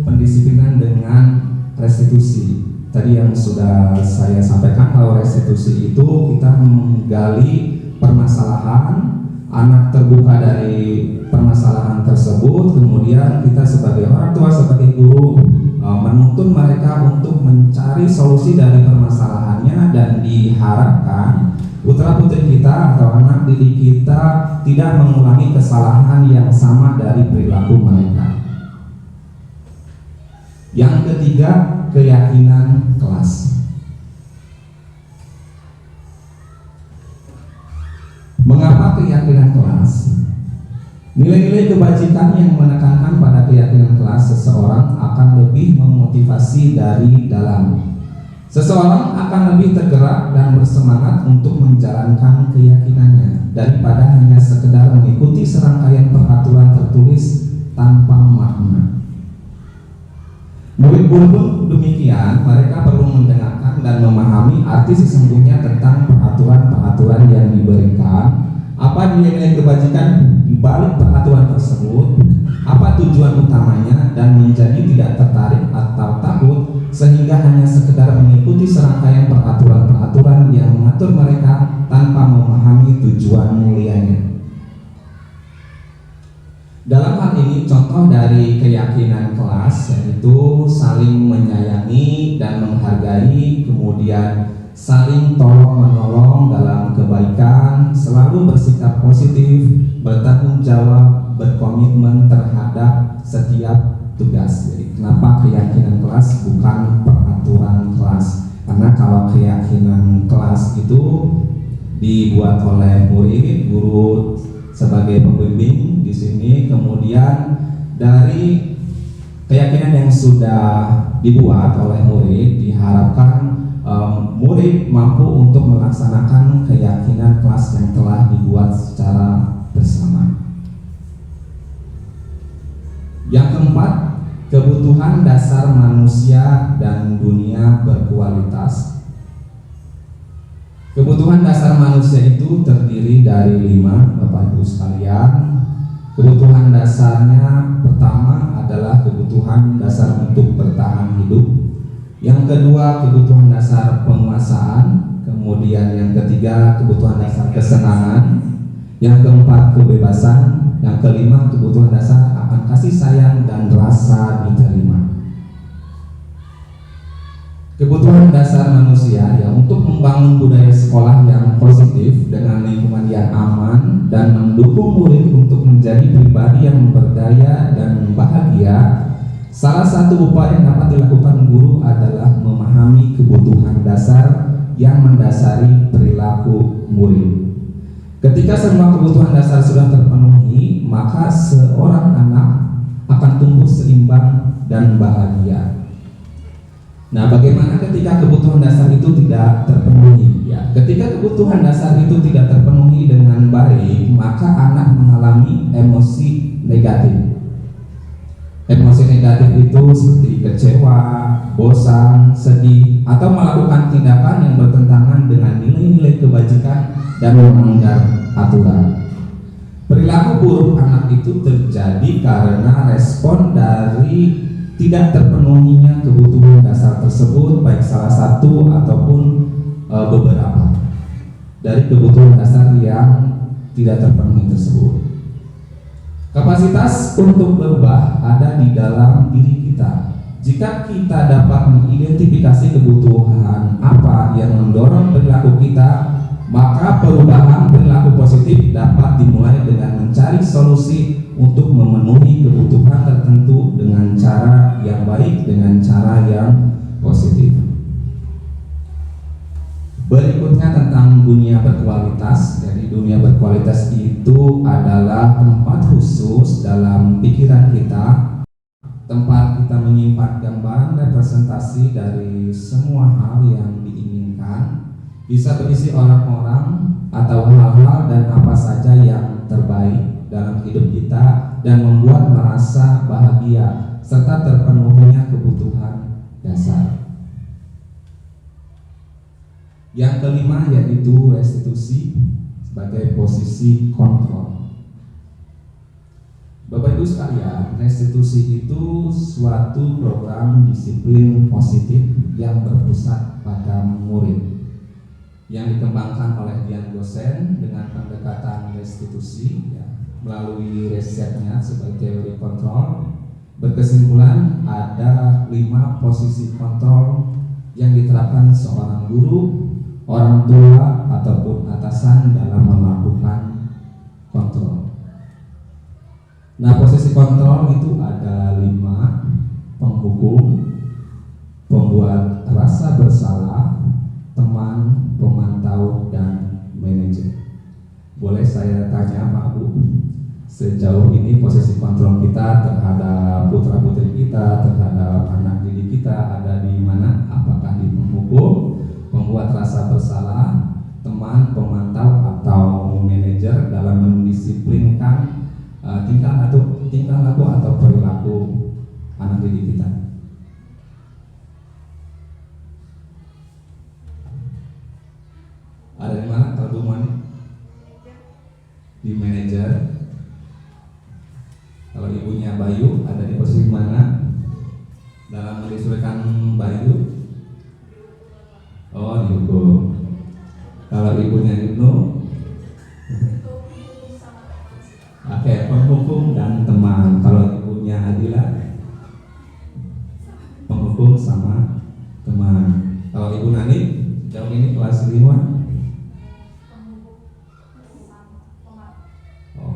pendisiplinan dengan restitusi. Tadi yang sudah saya sampaikan bahwa restitusi itu kita menggali permasalahan, anak terbuka dari permasalahan tersebut, kemudian kita sebagai orang tua, sebagai guru menuntun mereka untuk mencari solusi dari permasalahannya, dan diharapkan putra-putri kita atau anak didik kita tidak mengulangi kesalahan yang sama dari perilaku mereka. Yang ketiga, keyakinan kelas. Mengapa keyakinan kelas? Nilai-nilai kebajikan yang menekankan pada keyakinan kelas seseorang akan lebih memotivasi dari dalam. Seseorang akan lebih tergerak dan bersemangat untuk menjalankan keyakinannya daripada hanya sekedar mengikuti serangkaian peraturan tertulis tanpa makna. Murid pun demikian, mereka perlu mendengarkan dan memahami arti sesungguhnya tentang peraturan-peraturan yang diberikan, apa nilai-nilai kebajikan di balik peraturan tersebut, apa tujuan utamanya, dan menjadi tidak tertarik atau takut sehingga hanya sekedar mengikuti serangkaian peraturan-peraturan yang mengatur mereka tanpa memahami tujuan mulianya. Dalam hal ini, contoh dari keyakinan kelas yaitu saling menyayangi dan menghargai, kemudian saling tolong-menolong dalam kebaikan, selalu bersikap positif, bertanggung jawab, berkomitmen terhadap setiap tugas. Jadi, kenapa keyakinan kelas bukan peraturan kelas? Karena kalau keyakinan kelas itu dibuat oleh murid, guru sebagai pembimbing di sini, kemudian dari keyakinan yang sudah dibuat oleh murid diharapkan murid mampu untuk melaksanakan keyakinan kelas yang telah dibuat secara bersama. Yang keempat, kebutuhan dasar manusia dan dunia berkualitas. Kebutuhan dasar manusia itu terdiri dari 5, Bapak Ibu sekalian. Kebutuhan dasarnya pertama adalah kebutuhan dasar untuk bertahan hidup. Yang kedua, kebutuhan dasar penguasaan. Kemudian yang ketiga, kebutuhan dasar kesenangan. Yang keempat, kebebasan. Yang kelima, kebutuhan dasar akan kasih sayang dan rasa diterima. Kebutuhan dasar manusia yang untuk membangun budaya sekolah yang positif dengan lingkungan yang aman dan mendukung murid untuk menjadi pribadi yang berdaya dan bahagia. Salah satu upaya yang dapat dilakukan guru adalah memahami kebutuhan dasar yang mendasari perilaku murid. Ketika semua kebutuhan dasar sudah terpenuhi, maka seorang anak akan tumbuh seimbang dan bahagia. Nah, bagaimana ketika kebutuhan dasar itu tidak terpenuhi? Ya, ketika kebutuhan dasar itu tidak terpenuhi dengan baik, maka anak mengalami emosi negatif. Emosi negatif itu seperti kecewa, bosan, sedih, atau melakukan tindakan yang bertentangan dengan nilai-nilai kebajikan dan melanggar aturan. Perilaku buruk anak itu terjadi karena respon dari tidak terpenuhinya kebutuhan dasar tersebut, baik salah satu ataupun beberapa dari kebutuhan dasar yang tidak terpenuhi tersebut. Kapasitas untuk berubah ada di dalam diri kita. Jika kita dapat mengidentifikasi kebutuhan apa yang mendorong perilaku kita, maka perubahan perilaku positif dapat dimulai dengan mencari solusi untuk memenuhi kebutuhan tertentu dengan cara yang baik, dengan cara yang positif. Berikutnya tentang dunia berkualitas. Jadi dunia berkualitas itu adalah tempat khusus dalam pikiran kita, tempat kita menyimpan gambaran representasi dari semua hal yang diinginkan, bisa berisi orang-orang atau hal-hal dan apa saja yang terbaik dalam hidup kita dan membuat merasa bahagia serta terpenuhinya kebutuhan dasar. Yang kelima yaitu restitusi sebagai posisi kontrol. Bapak Ibu sekalian, restitusi itu suatu program disiplin positif yang berpusat pada murid, yang dikembangkan oleh Dian Gosen dengan pendekatan restitusi ya, melalui risetnya sebagai teori kontrol. Berkesimpulan ada 5 posisi kontrol yang diterapkan seorang guru, orang tua ataupun atasan dalam melakukan kontrol. Nah, posisi kontrol itu ada 5: penghukum, pembuat rasa bersalah, teman, pemantau, dan manajer. Boleh saya tanya Pak Bu, sejauh ini posisi kontrol kita terhadap putra putri kita, terhadap anak didik kita ada di mana? Apakah di penghukum, pembuat rasa bersalah, teman, pemantau, atau manajer dalam mendisiplinkan tingkah laku atau perilaku anak didik kita? Ada di mana kalau Bu Moni? Di manajer. Kalau ibunya Bayu ada di posisi mana dalam mendisiplinkan Bayu? Oh, di hukum. Kalau ibunya Ibnu, oke, penghukum dan teman. Kalau ibunya Adila, penghukum sama teman. Kalau ibu Nani, jauh ini kelas 5. Oh,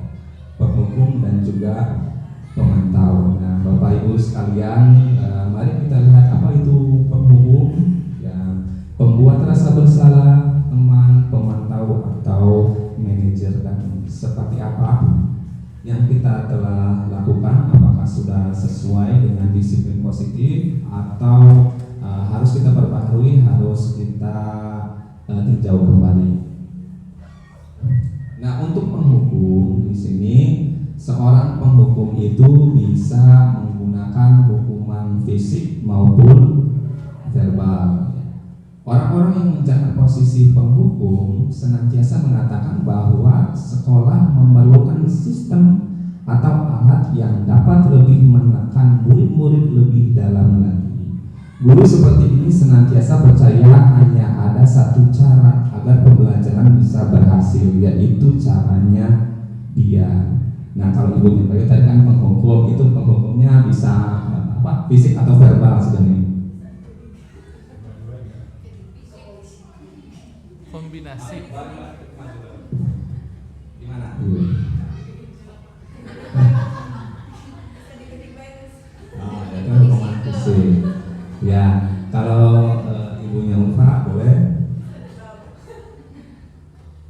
penghukum dan juga pemantau. Nah, Bapak Ibu sekalian, mari kita lihat apa itu penghukum. Pembuat rasa bersalah, teman, pemantau, atau manajer, dan seperti apa yang kita telah lakukan, apakah sudah sesuai dengan disiplin positif atau harus kita perbaharui, harus kita tinjau kembali. Nah, untuk penghukum di sini, seorang penghukum itu bisa menggunakan hukuman fisik maupun verbal. Orang-orang yang menjaga posisi penghukum senantiasa mengatakan bahwa sekolah memerlukan sistem atau alat yang dapat lebih menekan murid-murid lebih dalam lagi. Guru seperti ini senantiasa percaya hanya ada satu cara agar pembelajaran bisa berhasil, yaitu caranya dia. Nah, kalau Ibu Nyobayo tadi kan penghukum, itu penghukumnya bisa apa? Fisik atau verbal sebenarnya? Kombinasi. Gimana? Oh, itu hukuman fisik. Ya, kalau ibunya Ulfa boleh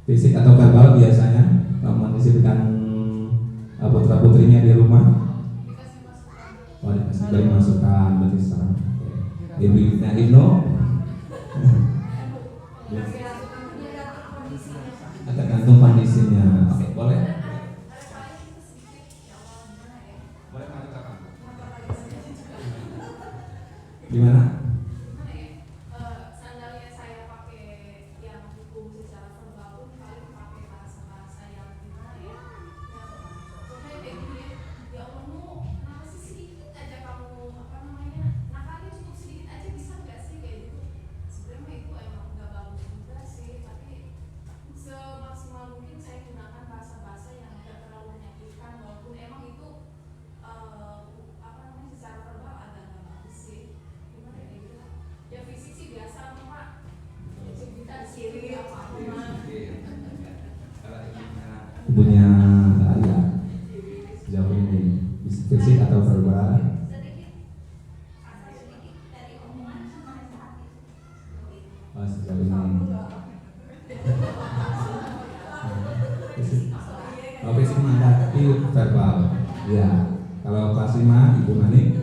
fisik atau verbal biasanya mendisiplinkan putra putrinya di rumah. Oh, dikasih beri masukan berarti sekarang. Ibunya Ibnu tergantung kondisinya. Oke, boleh. Gimana? Sandalnya saya pakai yang hukum secara verbal pun paling pakai bahasa yang gimana ya? Contohnya kayak gini ya Allah nu, kenapa sih sedikit aja kamu apa namanya nakalnya cukup sedikit aja bisa nggak sih kayak gitu? Sebenarnya itu emang nggak bagus juga sih, tapi semaksimal mungkin saya gunakan bahasa-bahasa yang nggak terlalu menyakitkan walaupun emang itu apa namanya secara verbal agak nggak bagus sih. Ya fisik sih biasa Pak. Kita siri apa Ibunya Arya sejauh ini fisik atau verbal? Oh, sejauh ini fisik mendaki verbal. Ya, kalau kelas 5 Ibu Nani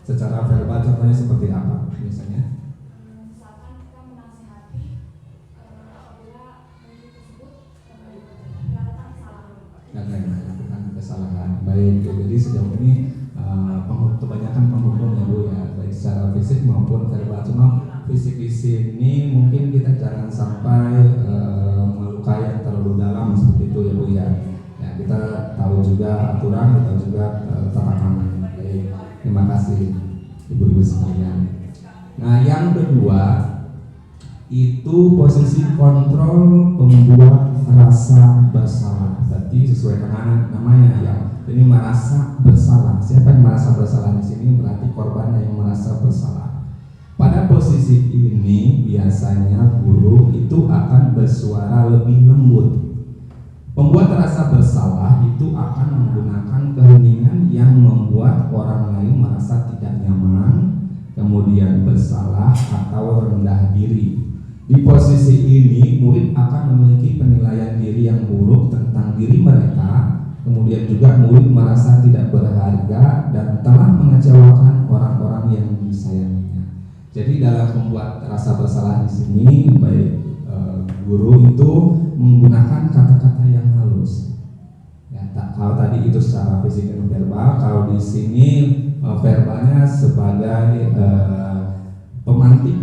secara verbal contohnya seperti apa misalnya? misalkan kita menasihati apabila menurut tersebut melakukan kesalahan. Melakukan kesalahan. Baik, jadi sejauh ini kebanyakan penghukum ya Bu ya, baik secara fisik maupun verbal. Cuma fisik di sini mungkin kita jangan sampai melukai yang terlalu dalam seperti itu ya Bu ya. Ya, kita tahu juga aturan, kita juga tatanan. Baik, terima kasih ibu-ibu sekalian. Nah, yang kedua itu posisi kontrol pembuat rasa bersalah. Berarti sesuai dengan namanya ya. Ini merasa bersalah. Siapa yang merasa bersalah di sini? Berarti korban yang merasa bersalah. Pada posisi ini biasanya guru itu akan bersuara lebih lembut. Pembuat rasa bersalah itu akan menggunakan keheningan yang membuat orang lain merasa tidak nyaman, kemudian bersalah atau rendah diri. Di posisi ini, murid akan memiliki penilaian diri yang buruk tentang diri mereka, kemudian juga murid merasa tidak berharga dan telah mengecewakan orang-orang yang disayanginya. Jadi dalam membuat rasa bersalah di sini, baik guru itu menggunakan kata-kata yang halus. Ya, kalau tadi itu secara fisik dan verbal, kalau di sini verbalnya sebagai pemantik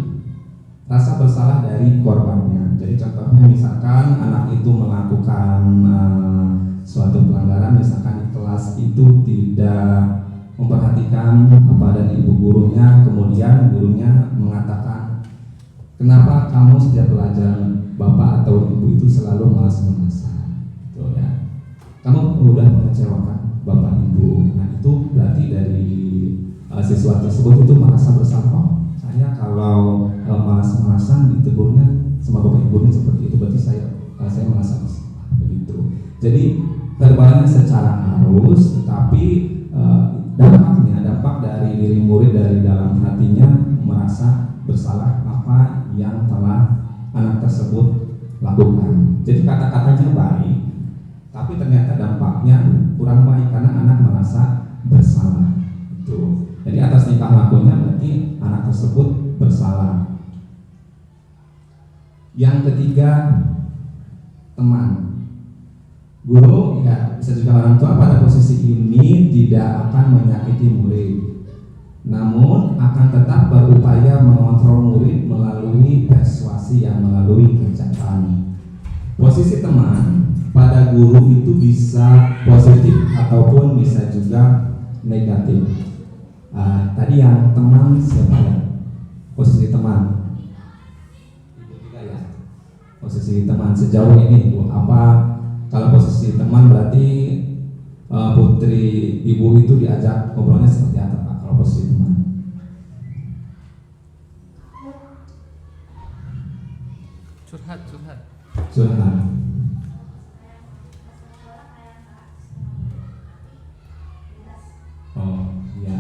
rasa bersalah dari korbannya. Jadi contohnya misalkan anak itu melakukan suatu pelanggaran, misalkan di kelas itu tidak memperhatikan apa dari ibu gurunya, kemudian gurunya mengatakan, kenapa kamu setiap pelajaran bapak atau ibu itu selalu malas-malasan, gitu ya. Kamu mudah mengecewakan bapak ibu. Nah itu berarti dari siswa tersebut itu merasa bersalah. Oh, saya kalau malas-malasan ditegurnya sama bapak ibunya seperti itu, berarti saya merasa bersalah, begitu. Jadi verbalnya secara halus, tetapi dampak dari diri murid dari dalam hatinya merasa bersalah apa yang telah anak tersebut lakukan. Jadi kata-katanya baik, tapi ternyata dampaknya kurang baik karena anak merasa bersalah. Itu. Jadi atas tingkah lakunya berarti anak tersebut bersalah. Yang ketiga, teman. Guru ya bisa juga orang tua pada posisi ini tidak akan menyakiti murid, namun akan tetap berupaya mengontrol murid melalui persuasi yang melalui ajakan. Posisi teman pada guru itu bisa positif ataupun bisa juga negatif. Tadi yang teman siapa ya? Posisi teman. Ibu juga ya. Posisi teman sejauh ini Bu, apa kalau posisi teman berarti putri ibu itu diajak ngobrolnya seperti apa Pak kalau posisi teman? Curhat. Curhat. Oh iya.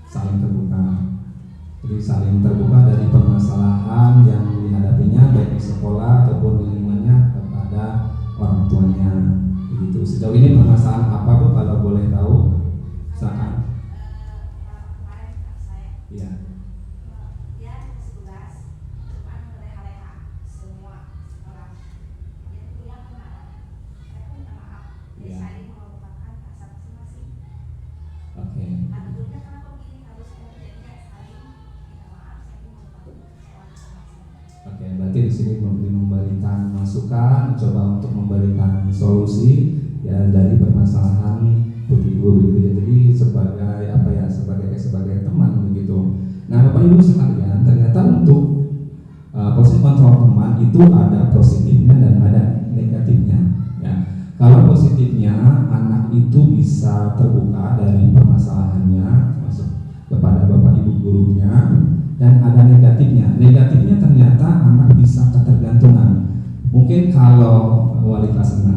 Saling terbuka. Jadi saling terbuka dari permasalahan yang dihadapinya baik di sekolah ataupun di lingkungannya kepada orang tuanya. Begitu. Sejauh ini permasalahan apa Bu kalau boleh tahu? Silakan. Iya. Iya. Oke. Oke, berarti di sini memberikan masukan, coba untuk memberikan solusi ya dari permasalahan putri ibu begitu ya. Jadi sebagai apa ya, sebagai teman begitu. Nah, Bapak Ibu sekalian, ternyata untuk posisi kontrol teman itu ada positifnya dan ada negatifnya. Ya, kalau positifnya anak itu bisa terbuka dari permasalahannya, masuk kepada Bapak Ibu gurunya. Dan ada negatifnya. Negatifnya ternyata anak bisa ketergantungan. Mungkin kalau wali kelas 6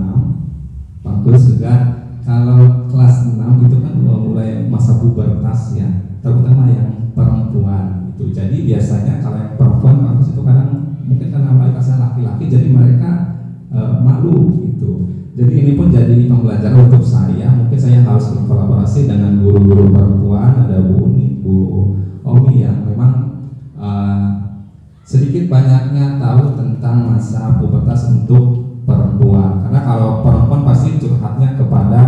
bagus juga. Kalau kelas 6 itu kan mulai masa pubertas ya, terutama yang perempuan itu. Jadi biasanya kalau yang perempuan bagus itu kadang mungkin karena wali kelasnya laki-laki, jadi mereka malu gitu. Jadi ini pun jadi pembelajaran untuk saya. Mungkin saya harus berkolaborasi dengan guru-guru perempuan, ada Bu Uni, Bu Omi yang memang sedikit banyaknya tahu tentang masa pubertas untuk perempuan. Karena kalau perempuan pasti curhatnya kepada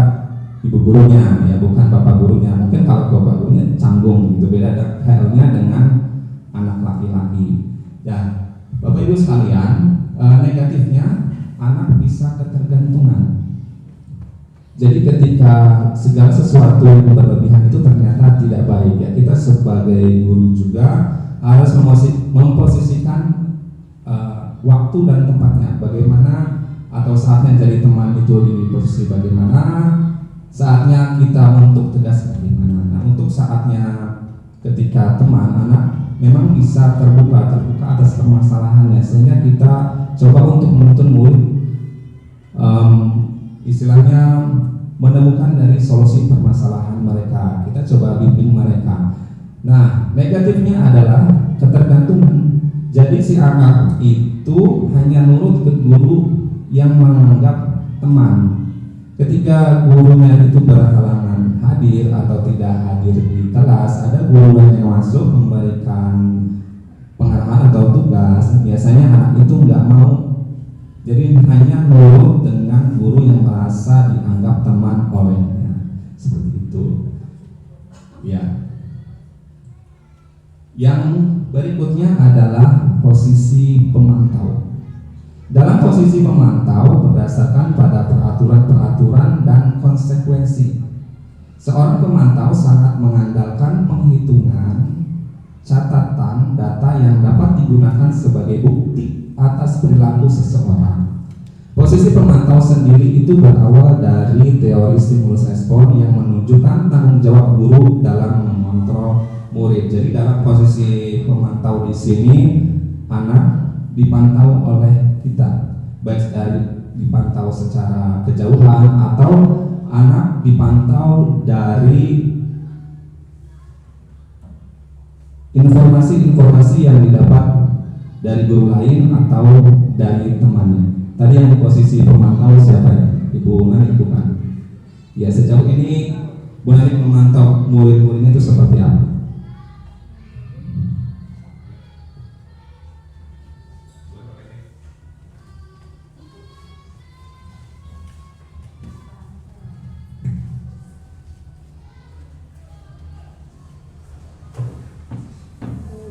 ibu gurunya, ya bukan bapak gurunya. Mungkin kalau bapak gurunya canggung, gitu beda halnya dengan anak laki-laki. Dan Bapak Ibu sekalian, negatifnya anak bisa ketergantungan. Jadi ketika segala sesuatu yang berlebihan itu ternyata tidak baik ya. Kita sebagai guru juga harus memposisikan waktu dan tempatnya. Bagaimana atau saatnya jadi teman itu di posisi bagaimana, saatnya kita untuk tegas bagaimana. Nah, untuk saatnya ketika teman anak memang bisa terbuka atas permasalahannya, sehingga kita coba untuk menuntun murid istilahnya menemukan dari solusi permasalahan mereka. Kita coba bimbing mereka. Nah, negatifnya adalah ketergantungan. Jadi si anak itu hanya nurut ke guru yang menganggap teman. Ketika gurunya itu berhalangan hadir atau tidak hadir di kelas, ada guru yang masuk memberikan pengarahan atau tugas, biasanya anak itu nggak mau. Jadi hanya nurut dengan guru yang merasa dianggap teman olehnya. Seperti itu. Ya. Yang berikutnya adalah posisi pemantau. Dalam posisi pemantau berdasarkan pada peraturan-peraturan dan konsekuensi. Seorang pemantau sangat mengandalkan penghitungan, catatan, data yang dapat digunakan sebagai bukti atas perilaku seseorang. Posisi pemantau sendiri itu berawal dari teori stimulus respon yang menunjukkan tanggung jawab guru dalam mengontrol murid. Jadi dalam posisi pemantau di sini anak dipantau oleh kita, baik dari dipantau secara kejauhan atau anak dipantau dari informasi-informasi yang didapat dari guru lain atau dari temannya. Tadi yang di posisi pemantau siapa ya? Ibu Nani bukan? Ya, sejauh ini Bu Nani memantau murid-muridnya itu seperti apa?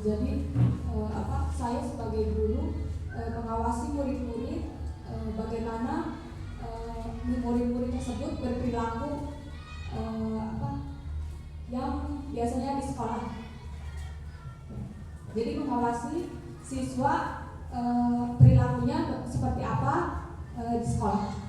Jadi saya sebagai guru mengawasi murid-murid bagaimana murid-murid tersebut berperilaku yang mengawasi siswa perilakunya seperti apa di sekolah.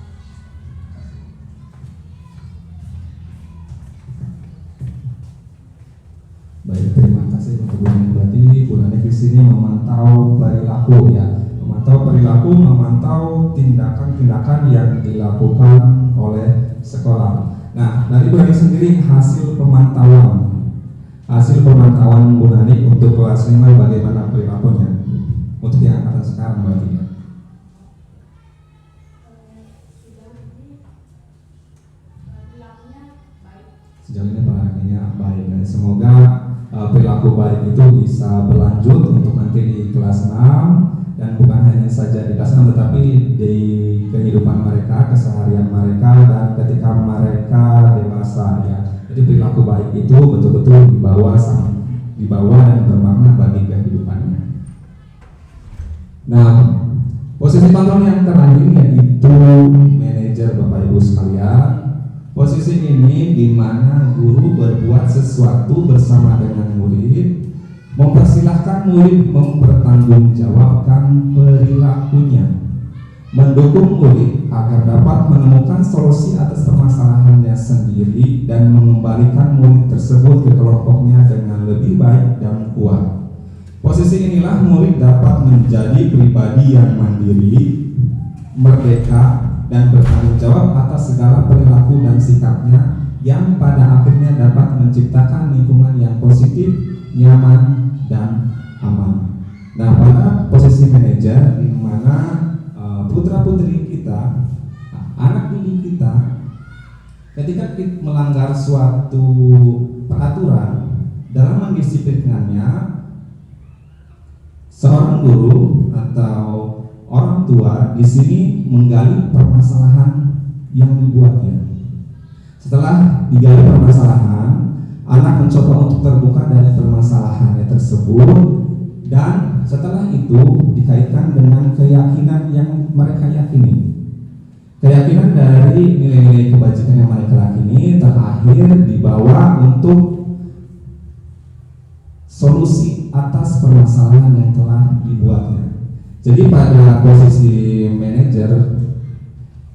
Baik, terima kasih untuk Bu Nani. Berarti Bu Nani di sini memantau perilaku ya, memantau tindakan-tindakan yang dilakukan oleh sekolah. Nah, dari Bu Nani sendiri hasil pemantauan Bu Nani untuk kelas 5 bagaimana perilakunya untuk yang angkatan sekarang berarti ya? Sejauh ini perilakunya baik dan semoga perilaku baik itu bisa berlanjut untuk nanti di kelas 6 dan bukan hanya saja di kelas 6 tetapi di kehidupan mereka, keseharian mereka dan ketika mereka dewasa ya. Jadi perilaku baik itu betul-betul dibawa dan bermakna bagi kehidupannya. Nah, posisi kontrol yang terakhir yaitu manajer Bapak Ibu sekalian. Posisi ini di mana guru berbuat sesuatu bersama dengan murid, mempersilahkan murid mempertanggungjawabkan perilakunya, mendukung murid agar dapat menemukan solusi atas permasalahannya sendiri dan mengembalikan murid tersebut ke kelompoknya dengan lebih baik dan kuat. Posisi inilah murid dapat menjadi pribadi yang mandiri, merdeka, dan bertanggung jawab atas segala perilaku dan sikapnya yang pada akhirnya dapat menciptakan lingkungan yang positif, nyaman, dan aman. Nah, pada posisi manajer di mana putra-putri kita, anak didik kita, ketika kita melanggar suatu peraturan dalam mendisiplinkannya, seorang guru atau orang tua di sini menggali permasalahan yang dibuatnya. Setelah digali permasalahan, anak mencoba untuk terbuka dari permasalahannya tersebut dan setelah itu dikaitkan dengan keyakinan yang mereka yakini. Keyakinan dari nilai-nilai kebajikan yang mereka yakini terakhir dibawa untuk solusi atas permasalahan yang telah dibuatnya. Jadi pada posisi manajer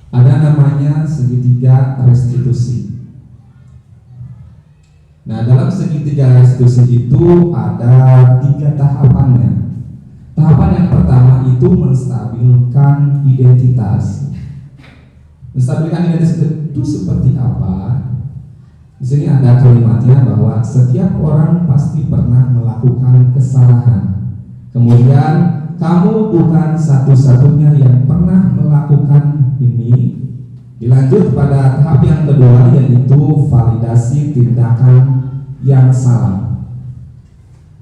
ada namanya segitiga restitusi. Nah, dalam segitiga restitusi itu ada 3 tahapannya. Tahapan yang pertama itu menstabilkan identitas. Menstabilkan identitas itu seperti apa? Di sini ada kalimatnya bahwa setiap orang pasti pernah melakukan kesalahan. Kemudian kamu bukan satu-satunya yang pernah melakukan ini. Dilanjut pada tahap yang kedua yaitu validasi tindakan yang salah.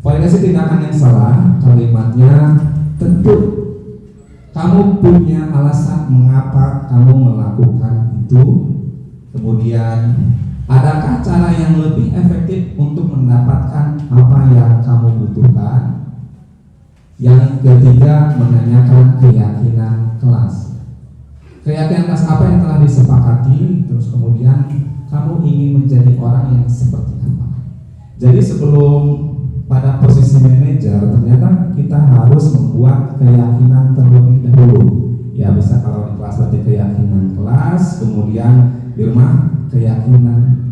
Validasi tindakan yang salah, kalimatnya tentu kamu punya alasan mengapa kamu melakukan itu. Kemudian adakah cara yang lebih efektif untuk mendapatkan apa yang kamu butuhkan? Yang ketiga, menanyakan keyakinan kelas. Keyakinan kelas apa yang telah disepakati, terus kemudian kamu ingin menjadi orang yang seperti apa. Jadi sebelum pada posisi manajer, ternyata kita harus membuat keyakinan terlebih dahulu. Ya, bisa kalau di kelas berarti keyakinan kelas, kemudian di rumah keyakinan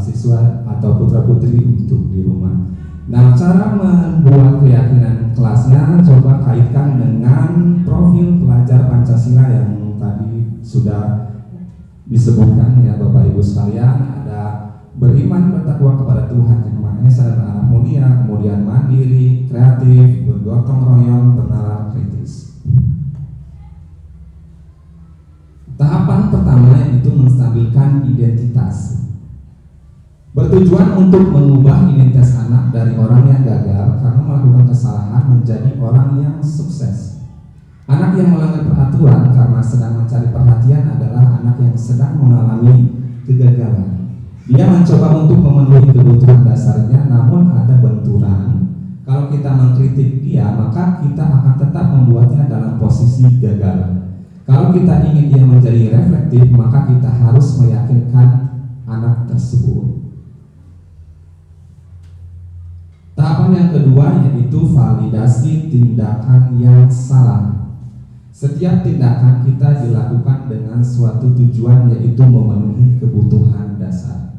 siswa atau putra-putri untuk di rumah. Nah, cara membuat keyakinan kelasnya coba kaitkan dengan profil pelajar Pancasila yang tadi sudah disebutkan ya Bapak Ibu sekalian. Ada beriman bertakwa kepada Tuhan Yang Maha Esa dan anak mulia, kemudian mandiri, kreatif, bergotong royong, bernalar kritis. Tahapan pertama yaitu menstabilkan identitas. Bertujuan untuk mengubah identitas anak dari orang yang gagal karena melakukan kesalahan menjadi orang yang sukses. Anak yang melanggar peraturan karena sedang mencari perhatian adalah anak yang sedang mengalami kegagalan. Dia mencoba untuk memenuhi kebutuhan dasarnya, namun ada benturan. Kalau kita mengkritik dia, maka kita akan tetap membuatnya dalam posisi gagal. Kalau kita ingin dia menjadi reflektif, maka kita harus meyakinkan anak tersebut. Tahapan yang kedua yaitu validasi tindakan yang salah. Setiap tindakan kita dilakukan dengan suatu tujuan, yaitu memenuhi kebutuhan dasar.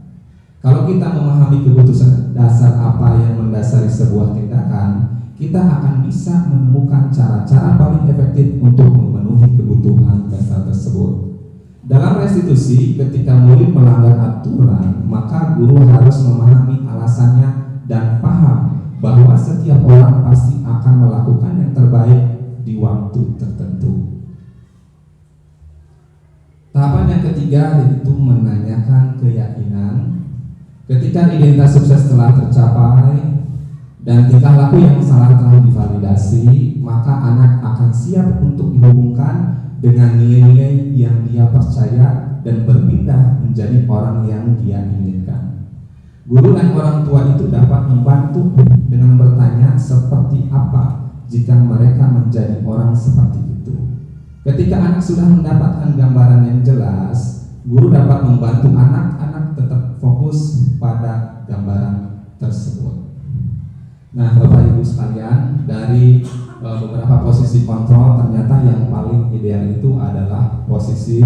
Kalau kita memahami kebutuhan dasar apa yang mendasari sebuah tindakan, kita akan bisa menemukan cara-cara paling efektif untuk memenuhi kebutuhan dasar tersebut. Dalam restitusi, ketika murid melanggar aturan, maka guru harus memahami alasannya dan paham bahwa setiap orang pasti akan melakukan yang terbaik di waktu tertentu. Tahapan yang ketiga yaitu menanyakan keyakinan. Ketika identitas sukses telah tercapai dan tingkah laku yang salah telah divalidasi, maka anak akan siap untuk dihubungkan dengan nilai-nilai yang dia percaya dan berpindah menjadi orang yang dia inginkan. Guru dan orang tua itu dapat membantu dengan bertanya seperti apa jika mereka menjadi orang seperti itu. Ketika anak sudah mendapatkan gambaran yang jelas, guru dapat membantu anak-anak tetap fokus pada gambaran tersebut. Nah, Bapak Ibu sekalian, dari beberapa posisi kontrol, ternyata yang paling ideal itu adalah posisi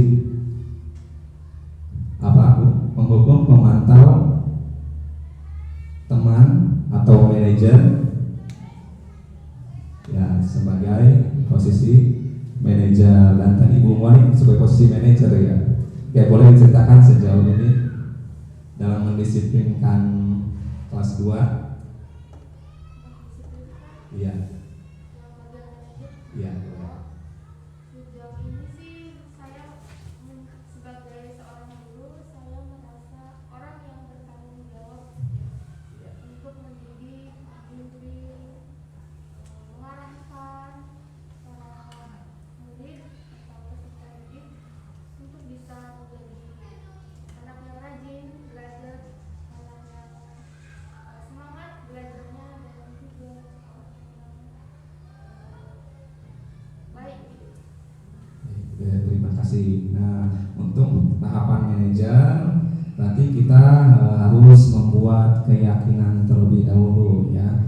penghukum, pemantau, teman atau manajer, ya, sebagai posisi manajer. Dan tadi Ibu Moni sebagai posisi manajer, ya. Oke, boleh diceritakan sejauh ini dalam mendisiplinkan kelas 2? Iya. Iya. Sejauh ini sih saya sebagai seorang guru, saya merasa orang yang bertanggung jawab untuk mendidik, membimbing, mengarahkan para murid atau peserta didik untuk bisa menjadi anak yang rajin belajar, anak yang semangat belajarnya, dan juga baik. Ya, terima kasih. Nah, untuk tahapan manajer, berarti kita harus membuat keyakinan terlebih dahulu, ya.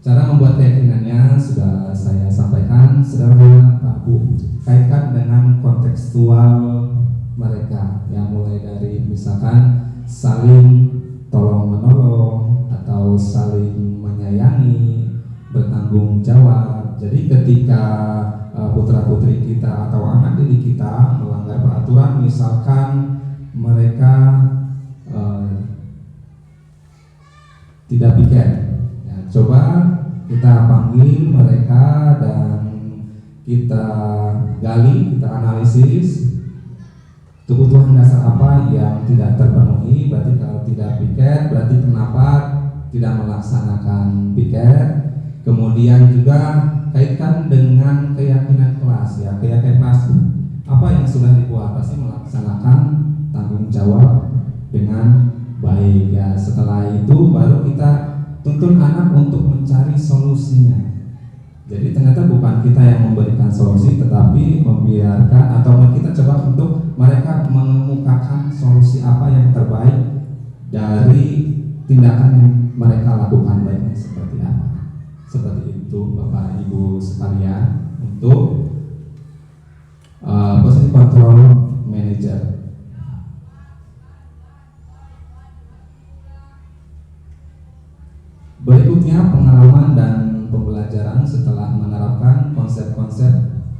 Cara membuat keyakinannya sudah saya sampaikan, sederhana Pak Bu. Kaitkan dengan kontekstual mereka, ya, mulai dari misalkan saling tolong menolong atau saling menyayangi, bertanggung jawab. Jadi ketika putra putri kita atau anak didik kita melanggar peraturan, misalkan mereka tidak piket, ya, coba kita panggil mereka dan kita gali, kita analisis kebutuhan dasar apa yang tidak terpenuhi. Berarti kalau tidak piket, berarti kenapa tidak melaksanakan piket. Kemudian juga kaitkan dengan keyakinan kelas, ya, keyakinan kelas apa yang sudah dibuat, pasti melaksanakan tanggung jawab dengan baik, ya. Setelah itu baru kita tuntun anak untuk mencari solusinya. Jadi ternyata bukan kita yang memberikan solusi, tetapi membiarkan atau kita coba untuk mereka mengemukakan solusi apa yang terbaik dari tindakan yang mereka lakukan, baiknya seperti apa. Seperti itu Bapak Ibu sekalian untuk posisi kontrol manager. Berikutnya pengalaman dan pembelajaran setelah menerapkan konsep-konsep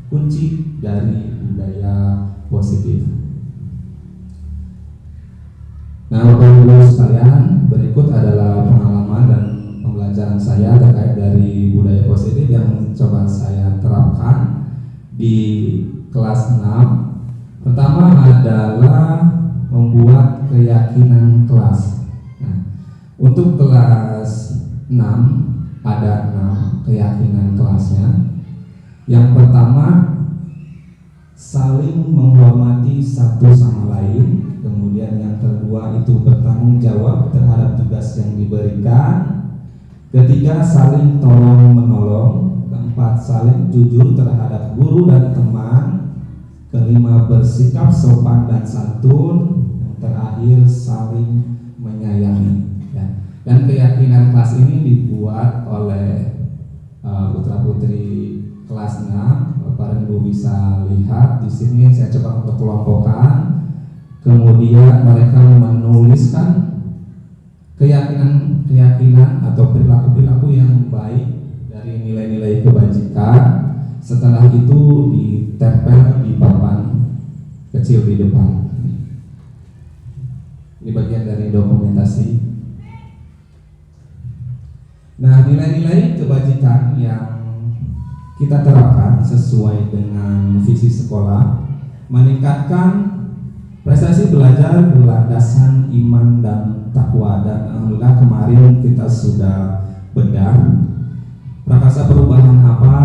kunci dari budaya positif. Nah, Bapak Ibu sekalian, berikut adalah pengalaman dan pembelajaran saya terkait dari budaya positif yang coba saya terapkan di kelas 6. Pertama adalah membuat keyakinan kelas. Nah, untuk kelas 6 ada 6 keyakinan kelasnya. Yang pertama, saling menghormati satu sama lain. Kemudian yang kedua itu bertanggung jawab terhadap tugas yang diberikan. Ketiga, saling tolong menolong. Keempat, saling jujur terhadap guru dan teman. Kelima, bersikap sopan dan santun. Yang terakhir, saling menyayangi, ya. Dan keyakinan kelas ini dibuat oleh putra-putri kelas 6. Bapak dan Ibu bisa lihat di sini saya coba untuk kelompokkan. Kemudian mereka menuliskan keyakinan atau perilaku-perilaku yang baik dari nilai-nilai kebajikan. Setelah itu ditempel di papan kecil di depan. Ini bagian dari dokumentasi. Nah, nilai-nilai kebajikan yang kita terapkan sesuai dengan visi sekolah meningkatkan prestasi belajar berlandasan iman dan takwa. Dan alhamdulillah kemarin kita sudah bedah prakarsa perubahan apa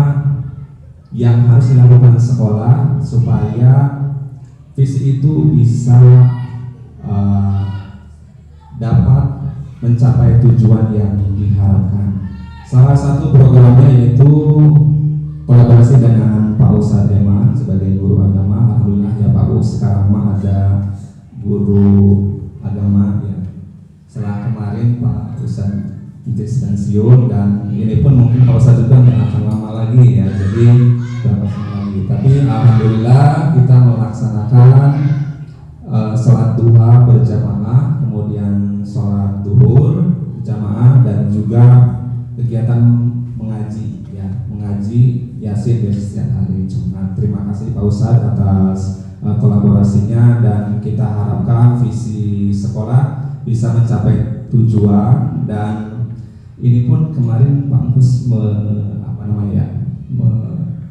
yang harus dilakukan sekolah supaya visi itu bisa dapat mencapai tujuan yang diharapkan. Salah satu programnya yaitu kolaborasi dengan Pak Ustadz Deman sebagai guru agama. Alhamdulillah ya Pak Ustadz, sekarang mah ada guru agama ya. Setelah kemarin Pak Ustadz pensiun, dan ini pun mungkin Pak Ustadz juga nggak akan lama lagi ya. Jadi berapa tahun lagi. Tapi alhamdulillah kita melaksanakan sholat duha berjamaah, kemudian sholat duhur berjamaah, dan juga kegiatan mengaji ya, mengaji Yasin di setiap hari Jumat. Terima kasih Pak Ustadz atas kolaborasinya, dan kita harapkan visi sekolah bisa mencapai tujuan. Dan ini pun kemarin Pak Mus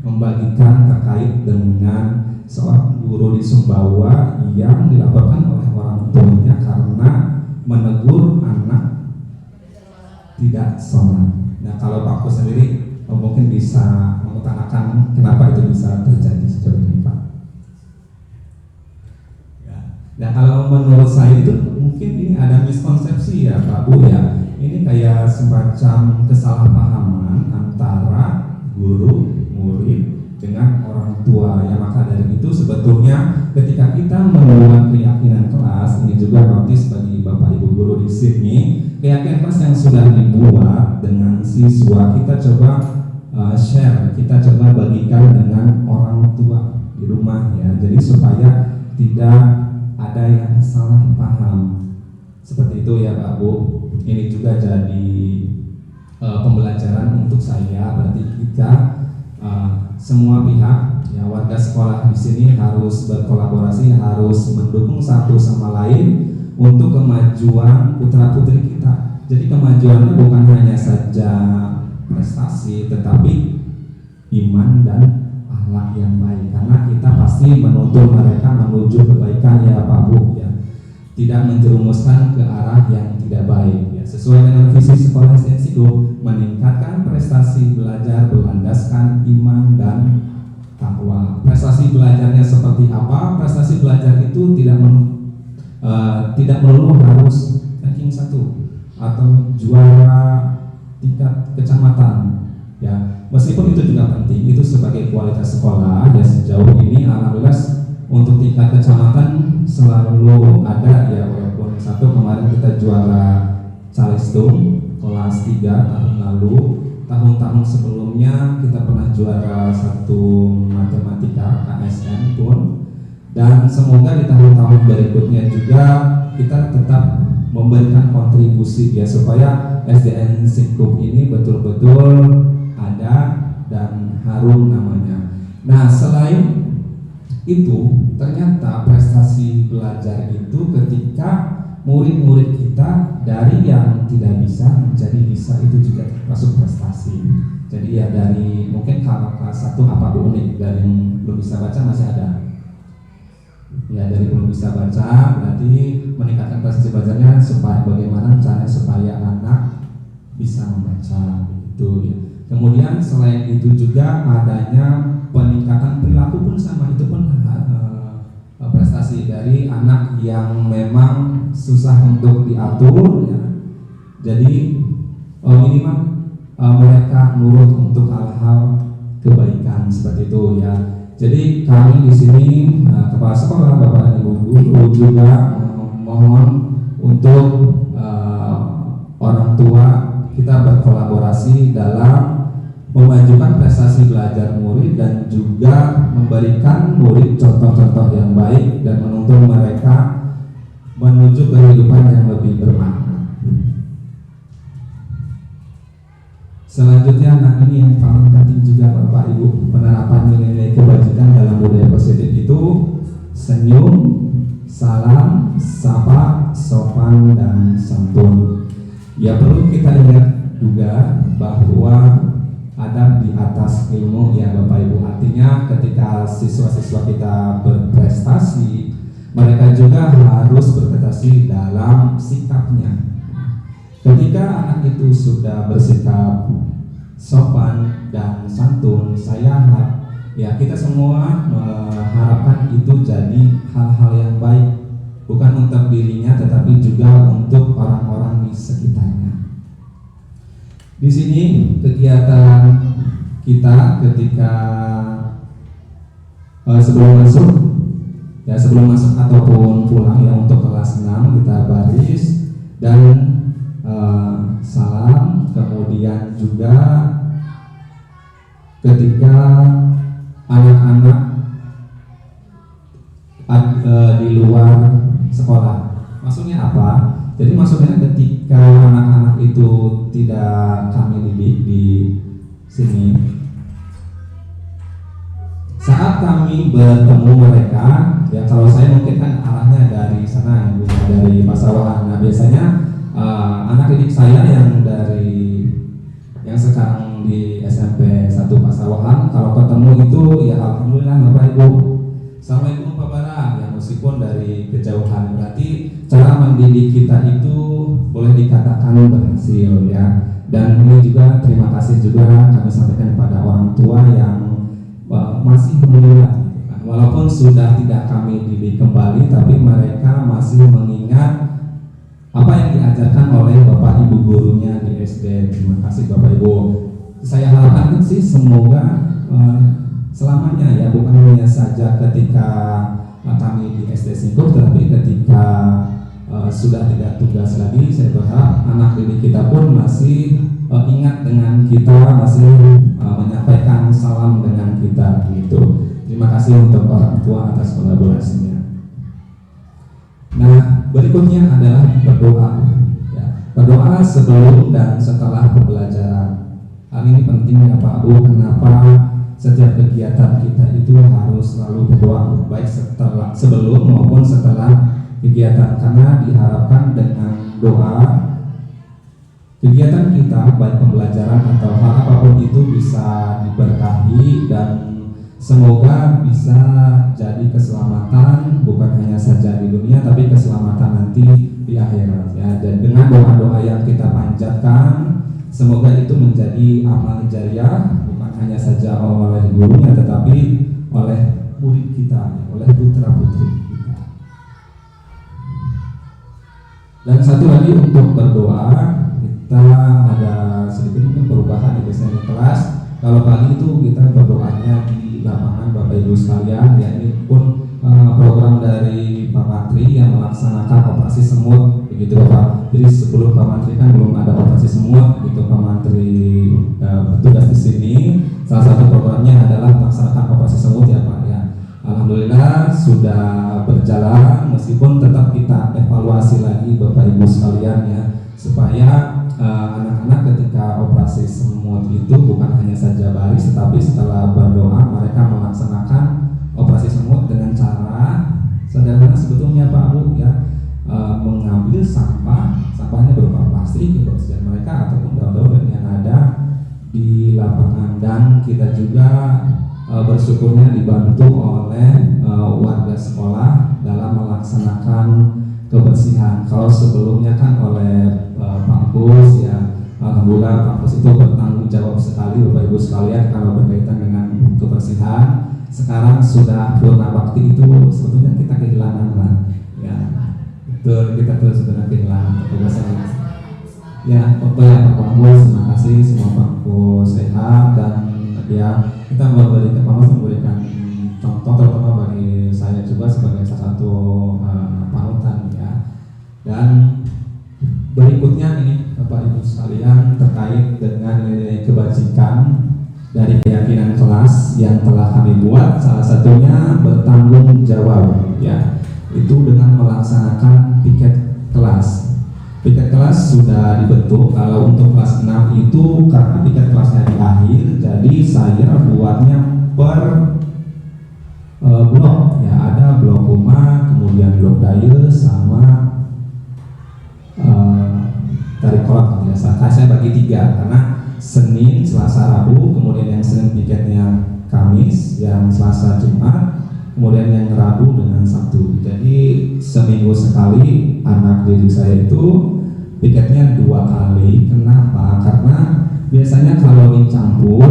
membagikan terkait dengan seorang guru di Sumbawa yang dilaporkan oleh orang tuanya karena menegur anak tidak sholat. Nah, kalau Pak Mus sendiri mungkin bisa mengutarakan kenapa itu bisa terjadi seperti ini, Pak. Ya. Nah, kalau menurut saya itu mungkin ini ada miskonsepsi ya Pak Bu ya. Ini kayak semacam kesalahpahaman antara guru, murid dengan orang tua ya. Maka dari itu sebetulnya ketika kita membuat keyakinan kelas, ini juga notis bagi Bapak Ibu guru di sini, keyakinan kelas yang sudah dibuat dengan siswa kita coba share, kita coba bagikan dengan orang tua di rumah ya. Jadi supaya tidak ada yang salah paham seperti itu ya Pak Bu. Ini juga jadi pembelajaran untuk saya. Berarti kita semua pihak ya, warga sekolah di sini harus berkolaborasi, harus mendukung satu sama lain untuk kemajuan putra putri kita. Jadi kemajuannya bukan hanya saja prestasi, tetapi iman dan akhlak yang baik. Karena kita pasti menuntun mereka menuju kebaikan ya Pak Bu ya. Tidak menjerumuskan ke arah yang tidak baik ya. Sesuai dengan visi sekolah SDN Singkup, meningkatkan prestasi belajar berlandaskan iman dan takwa. Prestasi belajarnya seperti apa? Prestasi belajar itu tidak melulu harus ranking 1 atau juara tingkat kecamatan ya. Meskipun itu juga penting, itu sebagai kualitas sekolah ya. Sejauh ini alhamdulillah untuk tingkat kecamatan selalu ada ya, walaupun satu kemarin kita juara Calistung kelas 3 tahun lalu. Tahun-tahun sebelumnya kita pernah juara 1 matematika KSN pun. Dan semoga di tahun-tahun berikutnya juga kita tetap memberikan kontribusi ya, supaya SDN Singkup ini betul-betul ada dan harum namanya. Nah, selain itu ternyata prestasi belajar itu ketika murid-murid kita dari yang tidak bisa menjadi bisa, itu juga termasuk prestasi. Jadi ya dari mungkin kalau kelas 1 apa unik, dari yang belum bisa baca masih ada ya, dari belum bisa baca berarti meningkatkan prestasi belajarnya supaya bagaimana caranya supaya anak bisa membaca gitu ya. Kemudian selain itu juga adanya peningkatan perilaku pun sama, itu pun prestasi dari anak yang memang susah untuk diatur ya. Jadi minimal mereka nurut untuk hal-hal kebaikan seperti itu ya. Jadi kami di sini kepala sekolah, Bapak dan Ibu guru juga mohon untuk orang tua kita berkolaborasi dalam memajukan prestasi belajar murid dan juga memberikan murid contoh-contoh yang baik dan menuntun mereka menuju kehidupan yang lebih bermakna. Selanjutnya, nah ini yang paling penting juga Bapak Ibu, penerapan nilai-nilai kebajikan dalam budaya positif itu senyum, salam, sapa, sopan, dan santun. Ya perlu kita ingat juga bahwa adab di atas ilmu ya Bapak Ibu. Artinya ketika siswa-siswa kita berprestasi, mereka juga harus berprestasi dalam sikapnya. Ketika anak itu sudah bersikap sopan dan santun, kita semua mengharapkan itu jadi hal-hal yang baik, bukan untuk dirinya tetapi juga untuk orang-orang di sekitarnya. Di sini kegiatan kita ketika sebelum masuk ataupun pulang ya untuk kelas 6 kita baris dan salam, kemudian juga ketika anak-anak di luar sekolah. Maksudnya apa? Jadi maksudnya ketika anak-anak itu tidak kami didik di sini, saat kami bertemu mereka, ya kalau saya mungkin kan arahnya dari sana, dari Pasawahan. Nah biasanya anak didik saya yang sekarang di SMP 1 Pasawahan, kalau ketemu itu ya alhamdulillah Bapak Ibu, Assalamualaikum Pak Bara, ya meskipun dari kejauhan, berarti cara mendidik kita itu boleh dikatakan berhasil ya. Dan ini juga terima kasih juga kami sampaikan kepada orang tua yang masih mengingat, walaupun sudah tidak kami didik kembali, tapi mereka masih mengingat apa yang diajarkan oleh Bapak Ibu gurunya di SD. Terima kasih Bapak Ibu. Saya harapkan sih semoga selamanya ya, bukan hanya saja ketika kami di SD Singkup, tetapi ketika sudah tidak tugas lagi, saya berharap anak didik kita pun masih ingat dengan kita, masih menyampaikan salam dengan kita gitu. Terima kasih untuk orang tua atas kolaborasinya. Nah, berikutnya adalah berdoa. Ya, berdoa sebelum dan setelah pembelajaran. Hal ini penting ya Pak Bu. Kenapa setiap kegiatan kita itu harus selalu berdoa, baik sebelum maupun setelah kegiatan, karena diharapkan dengan doa kegiatan kita baik pembelajaran atau hal apapun itu bisa diberkahi dan semoga bisa jadi keselamatan bukan hanya saja di dunia tapi keselamatan nanti di akhirat ya. Dan dengan doa-doa yang kita panjatkan, semoga itu menjadi amal jariah bukan hanya saja oleh gurunya tetapi oleh murid kita, oleh putra putri kita. Dan satu lagi untuk berdoa, kita ada sedikit mungkin perubahan di desain kelas. Kalau pagi itu kita berdoanya di lapangan Bapak Ibu sekalian ya, ini pun program dari Pak Mantri yang melaksanakan operasi semut begitu Bapak. Jadi sebelum Pak Mantri kan belum ada operasi semut gitu, Pak Mantri bertugas di sini. Salah satu programnya adalah melaksanakan operasi semut ya Pak ya. Alhamdulillah sudah berjalan, meskipun tetap kita evaluasi lagi Bapak Ibu sekalian ya, supaya anak-anak ketika operasi semut itu bukan hanya saja baris, tetapi setelah berdoa mereka melaksanakan operasi semut dengan cara sederhana sebetulnya Pak Bu ya, mengambil sampahnya berupa plastik kebersihan mereka ataupun daun-daun yang ada di lapangan. Dan kita juga bersyukurnya dibantu oleh warga sekolah dalam melaksanakan kebersihan. Kalau sebelumnya kan oleh Pak Kus ya, alhamdulillah Pak Kus itu bertanggung jawab sekali Bapak Ibu sekalian kalau berkaitan dengan kebersihan. Sekarang sudah purna bakti itu sebetulnya kita kehilangan lah ya, betul, kita terus sudah kehilangan kebersihan ya. Pak Kus, terima kasih semua Pak Kus sehat, dan ya kita memberikan contoh terutama bagi saya juga sebagai salah satu panutan ya. Dan berikutnya ini Bapak Ibu buat, salah satunya bertanggung jawab, ya, itu dengan melaksanakan piket kelas. Piket kelas sudah dibentuk. Kalau untuk kelas 6 itu karena piket kelasnya di akhir, jadi saya buatnya per blok, ya, ada blok Uma, kemudian blok Daya, sama tarik kolak. Saya bagi 3 karena Senin, Selasa, Rabu, kemudian yang Senin piketnya Kamis, yang Selasa, Jumat, kemudian yang Rabu dengan Sabtu. Jadi seminggu sekali anak didik saya itu piketnya 2 kali. Kenapa? Karena biasanya kalau dicampur,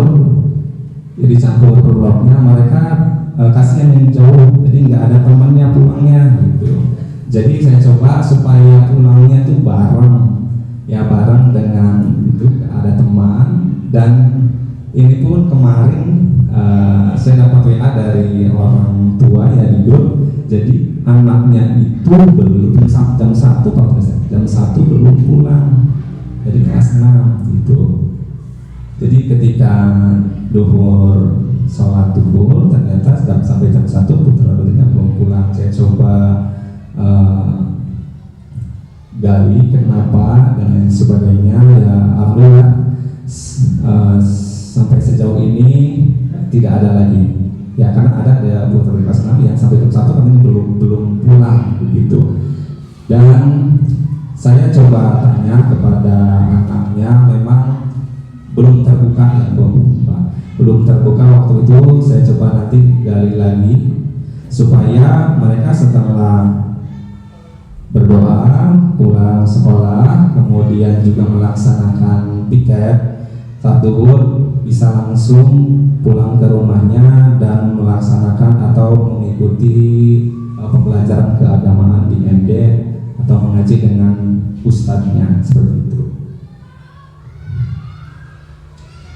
ya dicampur per bloknya, mereka kasihan yang jauh, jadi nggak ada temannya pulangnya gitu. Jadi saya coba supaya pulangnya tuh bareng, ya, bareng dengan itu ada teman. Dan ini pun kemarin saya dapat WA dari orang tua, ya, di grup. Jadi anaknya itu belum jam 1 belum pulang, jadi kelas 6 gitu. Jadi ketika duhur, sholat duhur, ternyata sampai jam 1 putra-putrinya belum pulang. Saya coba gali kenapa dan lain sebagainya, ya, alhamdulillah sampai sejauh ini tidak ada lagi, ya, karena ada putra kelas 6 yang sampai jam 1 katanya belum pulang begitu. Dan saya coba tanya kepada anaknya, memang belum terbuka, ya, belum terbuka. Waktu itu saya coba nanti gali lagi supaya mereka setelah berdoa pulang sekolah, kemudian juga melaksanakan piket saat duhur, bisa langsung pulang ke rumahnya dan melaksanakan atau mengikuti pembelajaran keagamaan di MD atau mengaji dengan ustadznya, seperti itu.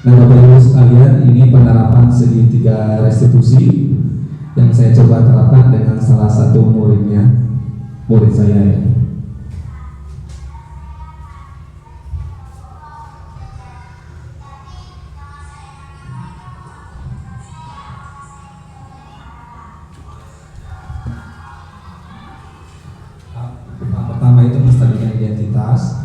Nah, Bapak Ibu sekalian, ini penerapan segitiga restitusi yang saya coba terapkan dengan salah satu murid saya, ya. Pertama itu menstabilkan identitas.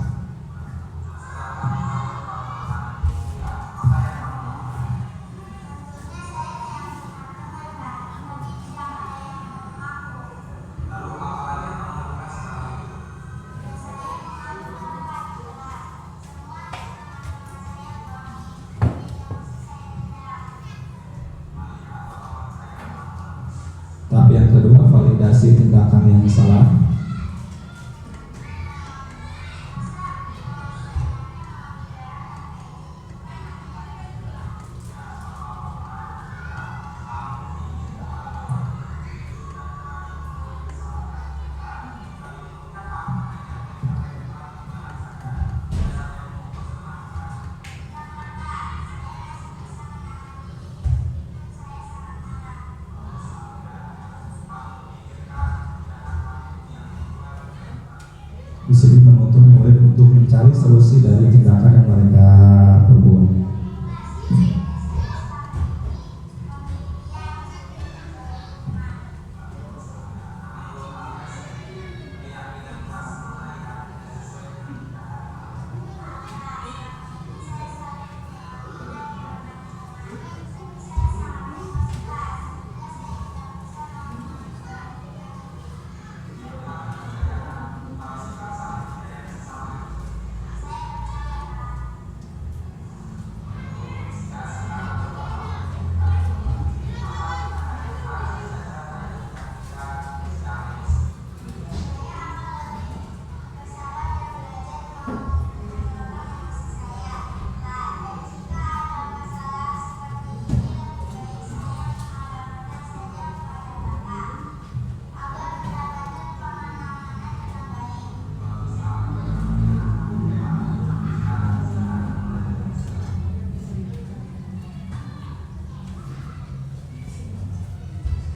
Tahap yang kedua, validasi tindakan yang salah. Di sini menuntut murid untuk mencari solusi dari tindakan yang mereka perbuat.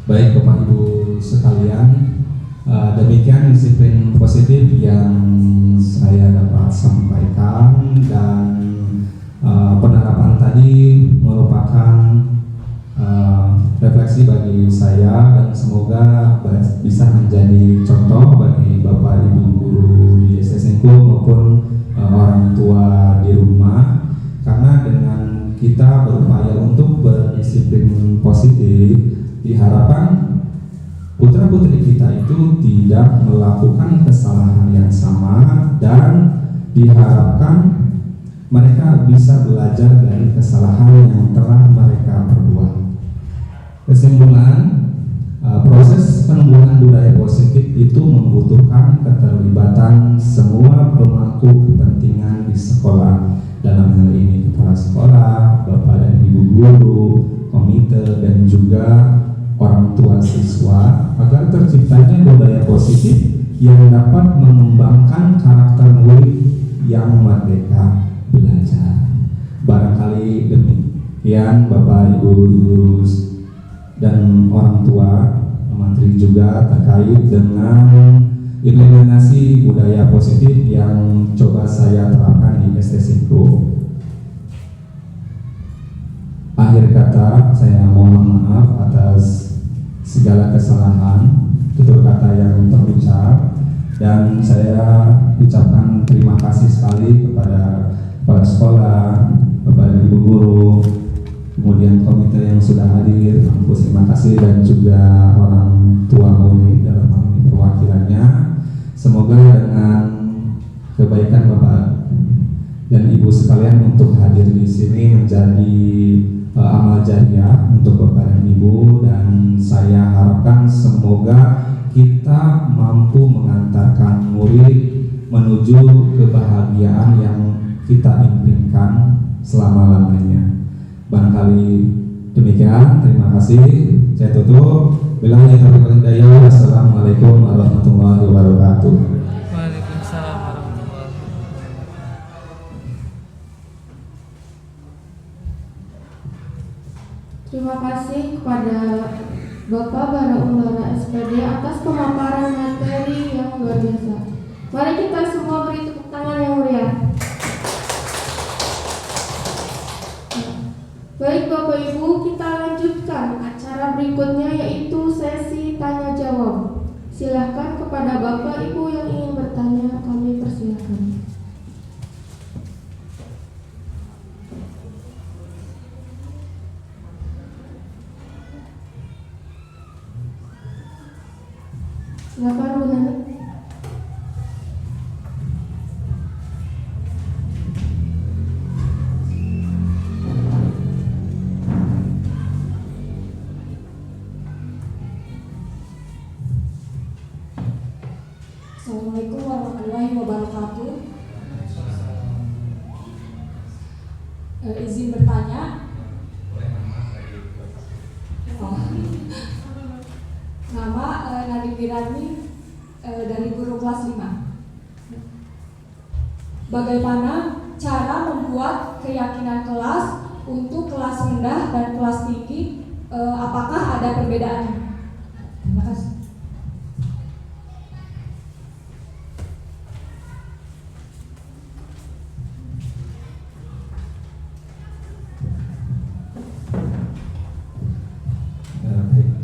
Baik Bapak Ibu sekalian, demikian disiplin positif yang saya dapat sampaikan, dan penerapan tadi merupakan refleksi inspirasi bagi saya dan semoga bisa menjadi contoh bagi Bapak Ibu guru di SD Singkup maupun orang tua di rumah, karena dengan kita berupaya untuk berdisiplin positif, diharapkan putra-putri kita itu tidak melakukan kesalahan yang sama dan diharapkan mereka bisa belajar dari kesalahan yang telah mereka perbuat. Kesimpulan, proses penumbuhan budaya positif itu membutuhkan keterlibatan semua pemangku kepentingan di sekolah, dalam hal ini kepala sekolah, bapak dan ibu guru, komite, dan juga orang tua siswa, agar terciptanya budaya positif yang dapat mengembangkan karakter murid yang merdeka belajar. Barangkali demikian Bapak Ibu guru dan orang tua, menteri juga terkait dengan implementasi budaya positif yang coba saya terapkan di SD Singkup. Akhir kata, saya mohon maaf atas segala kesalahan, tutur kata yang terucap, dan saya ucapkan terima kasih sekali kepada kepala sekolah, kepada ibu guru, kemudian komite yang sudah hadir, kampus, terima kasih, dan juga orang tua murid dalam hal ini perwakilannya. Semoga dengan kebaikan Bapak dan Ibu sekalian untuk hadir di sini menjadi amal jariah untuk Bapak dan Ibu, dan saya harapkan semoga kita mampu mengantarkan murid menuju kebahagiaan yang kita impikan selama-lamanya. Barangkali demikian, terima kasih. Saya tutup. Billahi taufiq wal hidayah. Wassalamualaikum warahmatullahi wabarakatuh. Waalaikumsalam warahmatullahi wabarakatuh. Terima kasih kepada Bapak Bara Umbara SPD atas pemaparan materi yang luar biasa. Mari kita semua beri tepuk tangan yang meriah. Baik Bapak Ibu, kita lanjutkan acara berikutnya, yaitu sesi tanya jawab. Silahkan kepada Bapak Ibu yang ingin bertanya, kami persilahkan. Silakan Bu Nani. Assalamualaikum warahmatullahi wabarakatuh. Izin bertanya. Nama Nadine Wirani dari guru kelas 5. Bagaimana cara membuat keyakinan kelas untuk kelas rendah dan kelas tinggi? Apakah ada perbedaannya? Terima kasih.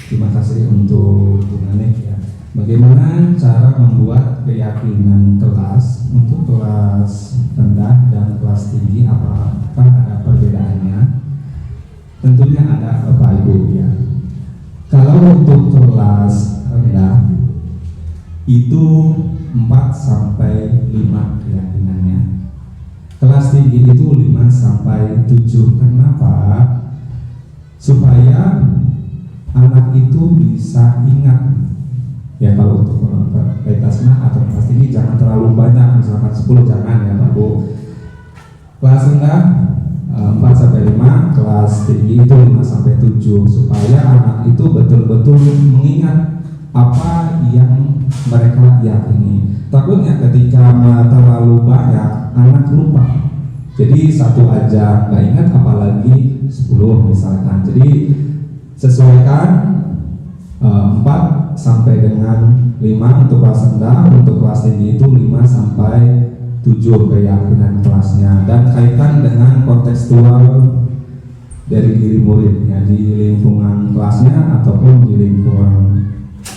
Terima kasih untuk Bu Nanik ya. Bagaimana cara membuat keyakinan kelas untuk kelas rendah dan kelas tinggi? Apakah ada perbedaannya? Tentunya ada Bapak Ibu ya. Kalau untuk kelas rendah itu 4 sampai 5 keyakinannya. Kelas tinggi itu 5 sampai 7. Kenapa? Supaya anak itu bisa ingat ya. Kalau untuk kelas rendah atau kelas tinggi jangan terlalu banyak, misalkan 10 jangan ya Pak Bu. Kelas rendah 4 sampai 5, kelas tinggi itu 5 sampai 7, supaya anak itu betul-betul mengingat apa yang mereka yakini. Takutnya ketika terlalu banyak anak lupa. Jadi satu aja nggak ingat, apalagi 10 misalkan. Jadi sesuaikan 4 sampai dengan 5 untuk kelas rendah, untuk kelas tinggi itu 5 sampai 7 keyakinan kelasnya. Dan kaitan dengan kontekstual dari diri murid ya, di lingkungan kelasnya ataupun di lingkungan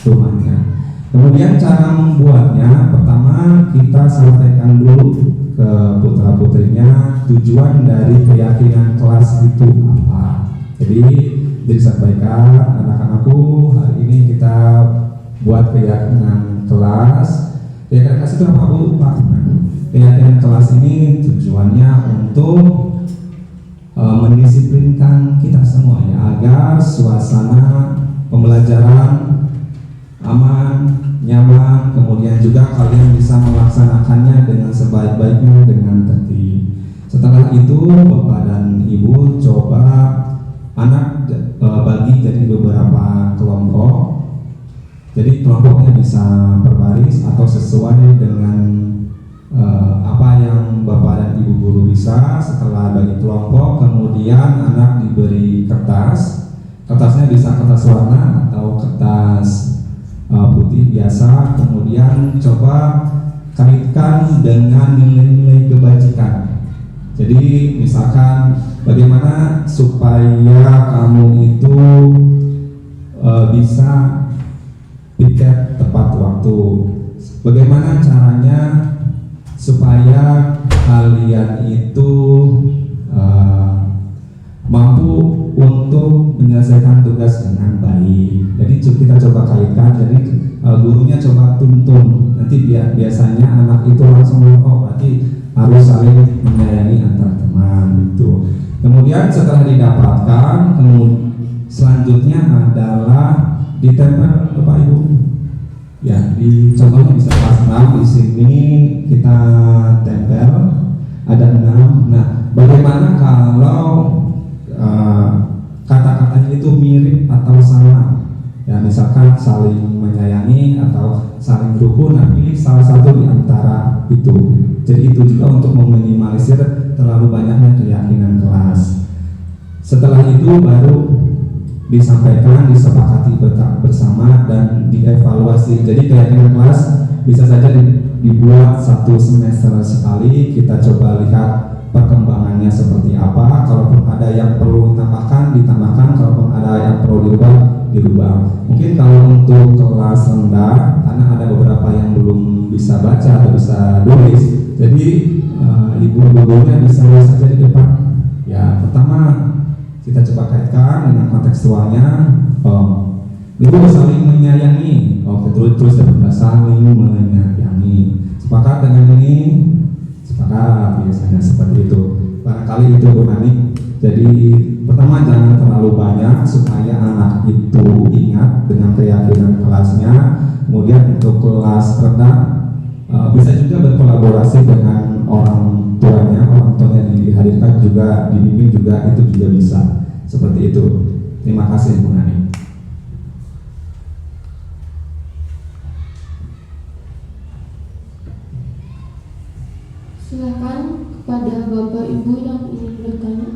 rumahnya. Kemudian cara membuatnya, pertama kita sampaikan dulu ke putra putrinya tujuan dari keyakinan kelas itu apa. Jadi disampaikan, anak-anakku hari ini kita buat keyakinan kelas. Keyakinan kelas itu apa Bu? Pak? Keyakinan kelas ini tujuannya untuk mendisiplinkan kita semua ya, agar suasana pembelajaran aman, nyaman, kemudian juga kalian bisa melaksanakannya dengan sebaik-baiknya dengan tertib. Setelah itu Bapak dan Ibu coba anak bagi jadi beberapa kelompok. Jadi kelompoknya bisa berbaris atau sesuai dengan apa yang Bapak dan Ibu guru bisa. Setelah bagi kelompok, kemudian anak diberi kertas. Kertasnya bisa kertas warna atau kertas putih biasa. Kemudian coba kaitkan dengan nilai-nilai kebajikan. Jadi misalkan bagaimana supaya kamu itu bisa piket tepat waktu. Bagaimana caranya supaya kalian itu mampu untuk menyelesaikan tugas dengan baik. Jadi kita coba kaitkan. Jadi gurunya coba tuntun. Nanti biasanya anak itu langsung berarti harus saling menyayangi antar teman gitu. Kemudian setelah didapatkan, selanjutnya adalah ditempel Bapak Ibu. Ya, di contohnya bisa kelas 6 di sini kita tempel ada 6. Nah, bagaimana kalau kata-katanya itu mirip atau sama? Ya, misalkan saling menyayangi atau saling rukun, nah pilih salah satu di antara itu. Jadi itu juga untuk meminimalisir terlalu banyaknya keyakinan kelas. Setelah itu baru disampaikan, disepakati bersama dan dievaluasi. Jadi keyakinan kelas bisa saja dibuat 1 semester sekali. Kita coba lihat perkembangannya seperti apa. Kalaupun ada yang perlu ditambahkan, kalaupun ada yang perlu dirubah. Mungkin kalau untuk kelas rendah, karena ada beberapa yang belum bisa baca atau bisa tulis, jadi ibu gurunya bisa saja di depan. Ya, pertama kita coba kaitkan dengan kontekstualnya. Ibu saling menyayangi. Terus saling menyayangi. Sepakat dengan ini? Sepakat, biasanya seperti itu. Barangkali itu Bu Nani. Jadi pertama jangan terlalu banyak supaya anak itu ingat dengan keyakinan kelasnya. Kemudian untuk kelas rendah bisa juga berkolaborasi dengan orang tuanya dihadirkan juga, dibimbing juga, itu juga bisa seperti itu. Terima kasih Bu Nani. Silakan kepada Bapak Ibu yang ingin bertanya.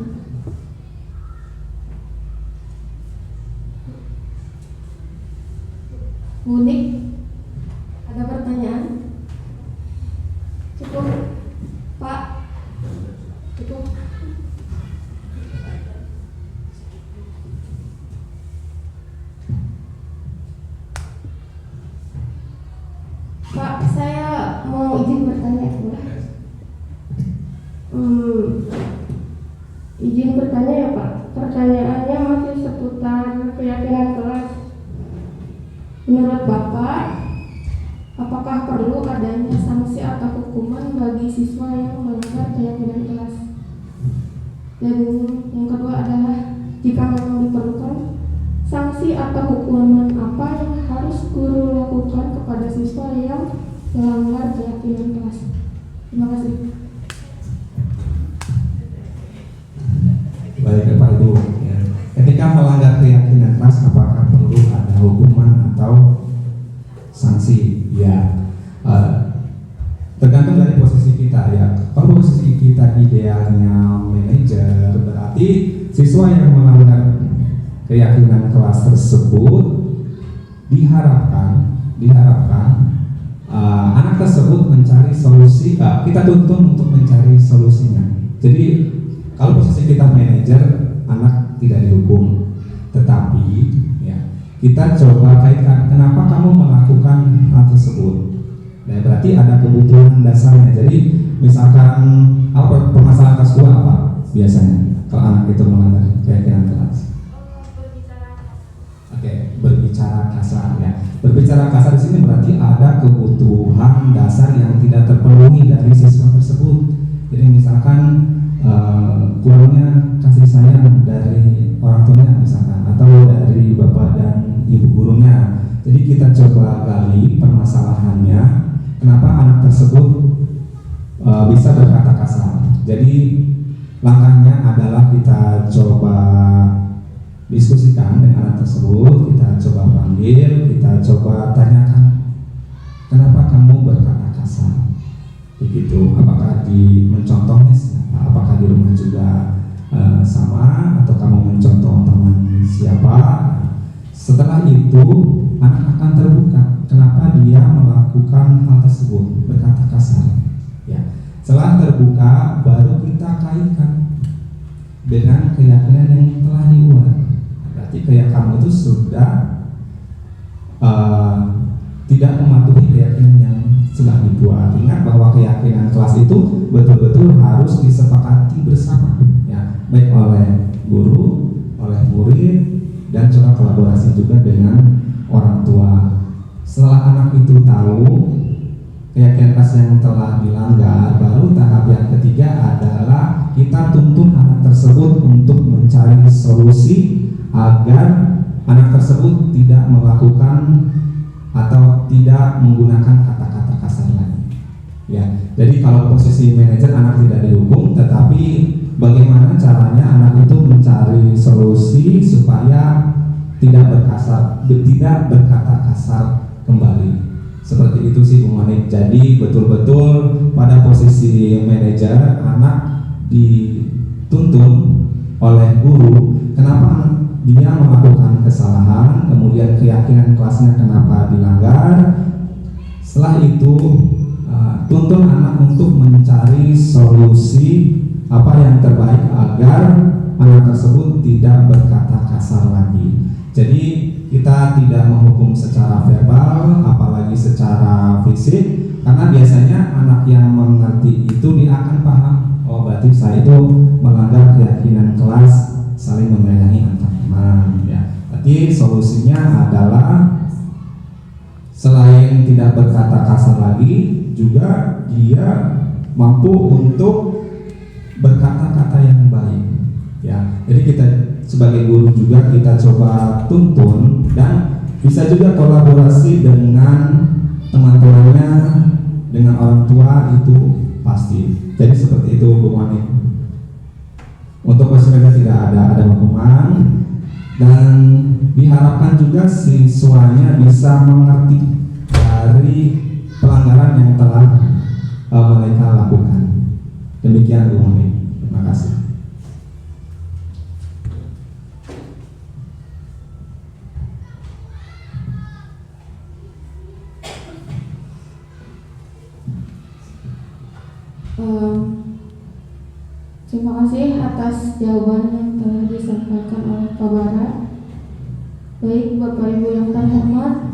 Unik, ada pertanyaan? Cukup, Pak? Cukup. Pak, saya mau izin bertanya. Izin bertanya ya Pak. Pertanyaannya masih seputar keyakinan kelas. Menurut Bapak, apakah perlu adanya sanksi atau hukuman bagi siswa yang melanggar keyakinan kelas? Dan yang kedua adalah, jika memang diperlukan, sanksi atau hukuman apa yang harus guru lakukan kepada siswa yang melanggar keyakinan kelas? Terima kasih. Baik Bapak Ibu, ya. Ketika melanggar keyakinan kelas, apakah perlu ada hukuman atau sanksi? Ya, tergantung dari posisi kita ya. Kalau posisi kita idealnya manajer, berarti siswa yang melanggar keyakinan kelas tersebut diharapkan anak tersebut mencari solusi. Kita tuntun untuk mencari solusinya. Jadi kalau posisi kita manajer, anak tidak dihukum. Tetapi ya, kita coba kaitkan kenapa kamu melakukan hal tersebut. Nah, berarti ada kebutuhan dasarnya. Jadi misalkan apa permasalahan kelas 2 apa biasanya kalau anak itu melanggar keyakinan kelas? Oke, berbicara kasar ya. Berbicara kasar di sini berarti ada kebutuhan dasar yang tidak terpenuhi dari siswa tersebut. Jadi misalkan kurangnya kasih sayang dari orang tuanya misalkan, atau dari bapak dan ibu gurunya. Jadi kita coba gali permasalahannya, kenapa anak tersebut bisa berkata kasar. Jadi langkahnya adalah kita coba diskusikan dengan anak tersebut, kita coba panggil, kita coba tanyakan kenapa kamu berkata kasar begitu, apakah mencontohnya siapa, apakah di rumah juga sama, atau kamu mencontoh teman siapa. Setelah itu anak akan terbuka kenapa dia melakukan hal tersebut, berkata kasar ya. Setelah terbuka baru kita kaitkan dengan keyakinan yang telah dibuat. Berarti kayak kamu itu sudah tidak mematuhi keyakinan yang sudah dibuat. Ingat bahwa keyakinan kelas itu betul-betul harus disepakati bersama ya, baik oleh guru, oleh murid, dan coba kolaborasi juga dengan orang tua. Setelah anak itu tahu keyakinan kelas yang telah dilanggar, baru tahap yang ketiga adalah kita tuntun anak tersebut untuk mencari solusi agar anak tersebut tidak melakukan atau tidak menggunakan kata-kata kasar lagi. Ya, jadi kalau posisi manajer anak tidak dihukum, tetapi bagaimana caranya anak itu mencari solusi supaya tidak berkata kasar kembali. Seperti itu sih Bu Monik. Jadi betul-betul pada posisi manajer anak dituntun oleh guru kenapa dia melakukan kesalahan, kemudian keyakinan kelasnya kenapa dilanggar. Setelah itu tuntun anak untuk mencari solusi apa yang terbaik agar anak tersebut tidak berkata kasar lagi. Jadi kita tidak menghukum secara verbal, apalagi secara fisik, karena biasanya anak yang mengerti itu dia akan paham, oh berarti saya itu melanggar keyakinan kelas, saling menyayangi antar teman ya. Berarti solusinya adalah selain tidak berkata kasar lagi, juga dia mampu untuk berkata-kata yang baik ya. Jadi kita sebagai guru juga kita coba tuntun dan bisa juga kolaborasi dengan teman-temannya, dengan orang tua itu pasti. Jadi seperti itu Bu Monik. Untuk peserta tidak ada hukuman, dan diharapkan juga siswanya bisa mengerti dari pelanggaran yang telah mereka lakukan. Demikian Bu Monik. Terima kasih. Terima kasih atas jawaban yang telah disampaikan oleh Pak Bara. Baik Bapak Ibu yang terhormat,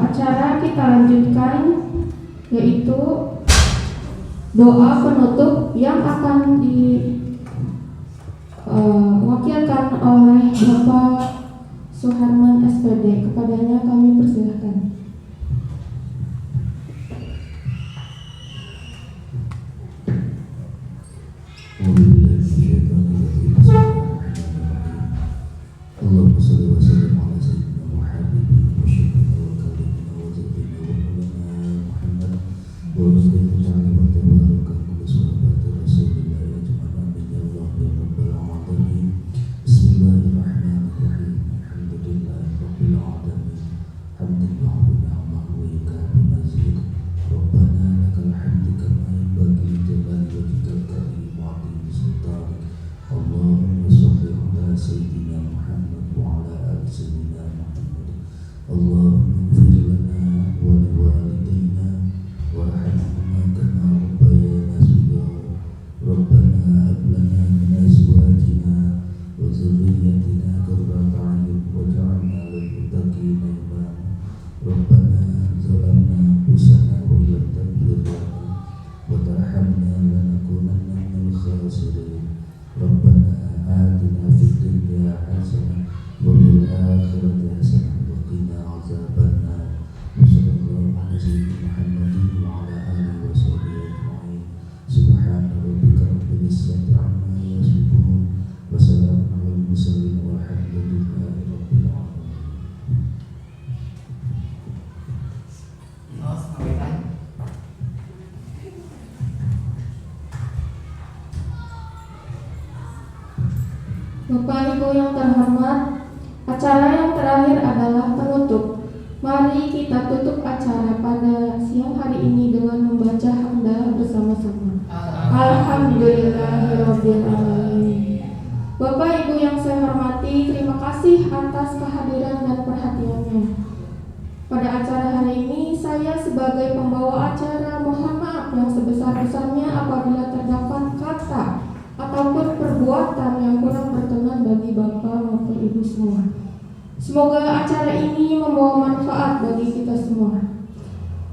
acara kita lanjutkan, yaitu doa penutup yang akan diwakilkan oleh Bapak Suharman SPD. Kepadanya kami persilahkan. اللهم صل وسلم على سيدنا وحبيبنا وشفيعنا وكريمنا وزكينا ومولانا محمد ورزقنا جعل وتبارك كل صحبة رسول الله اجمعين آمين يا الله يا رب العالمين. بسم الله الرحمن الرحيم. الحمد لله رب العالمين حمدا يعظم نعمه ويكافئ مزيد. ربنا لك الحمد كما ينبغي لجلال وجهك الكريم وعظيم سلطانك. اللهم صل على سيدنا محمد وعلى آل سيدنا محمد. اللهم اغفر لنا ولوالدينا وارحمهما كما ربيانا صغارا. ربنا هب لنا من أزواجنا Bapak Ibu yang terhormat, acara yang terakhir adalah penutup. Mari kita tutup acara pada siang hari ini dengan membaca hamdalah bersama-sama. Alhamdulillahirabbil alamin. Bapak Ibu yang saya hormati, terima kasih atas kehadiran dan perhatiannya. Pada acara hari ini, saya sebagai pembawa acara mohon maaf yang sebesar-besarnya apabila terdapat kata ataupun perbuatan yang kurang berkenan bagi Bapak maupun Ibu semua. Semoga acara ini membawa manfaat bagi kita semua.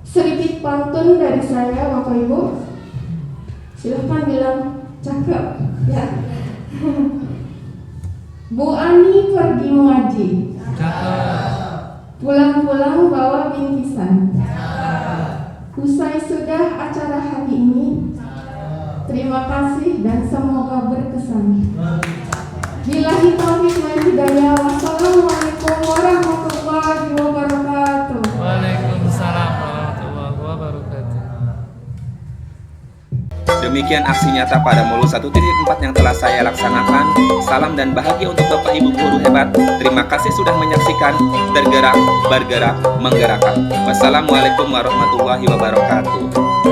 Sedikit pantun dari saya, Bapak Ibu. Silahkan bilang cakep, ya. Bu Ani pergi mengaji. Pulang-pulang bawa bingkisan. Usai sudah acara hari ini. Terima kasih dan semoga berkesan. Billahi taufiq wal hidayah. Wassalamualaikum warahmatullahi wabarakatuh. Waalaikumsalam warahmatullahi wabarakatuh. Demikian aksi nyata pada Mulu 1.4 yang telah saya laksanakan. Salam dan bahagia untuk Bapak Ibu guru hebat. Terima kasih sudah menyaksikan. Tergerak, bergerak, menggerakkan. Wassalamualaikum warahmatullahi wabarakatuh.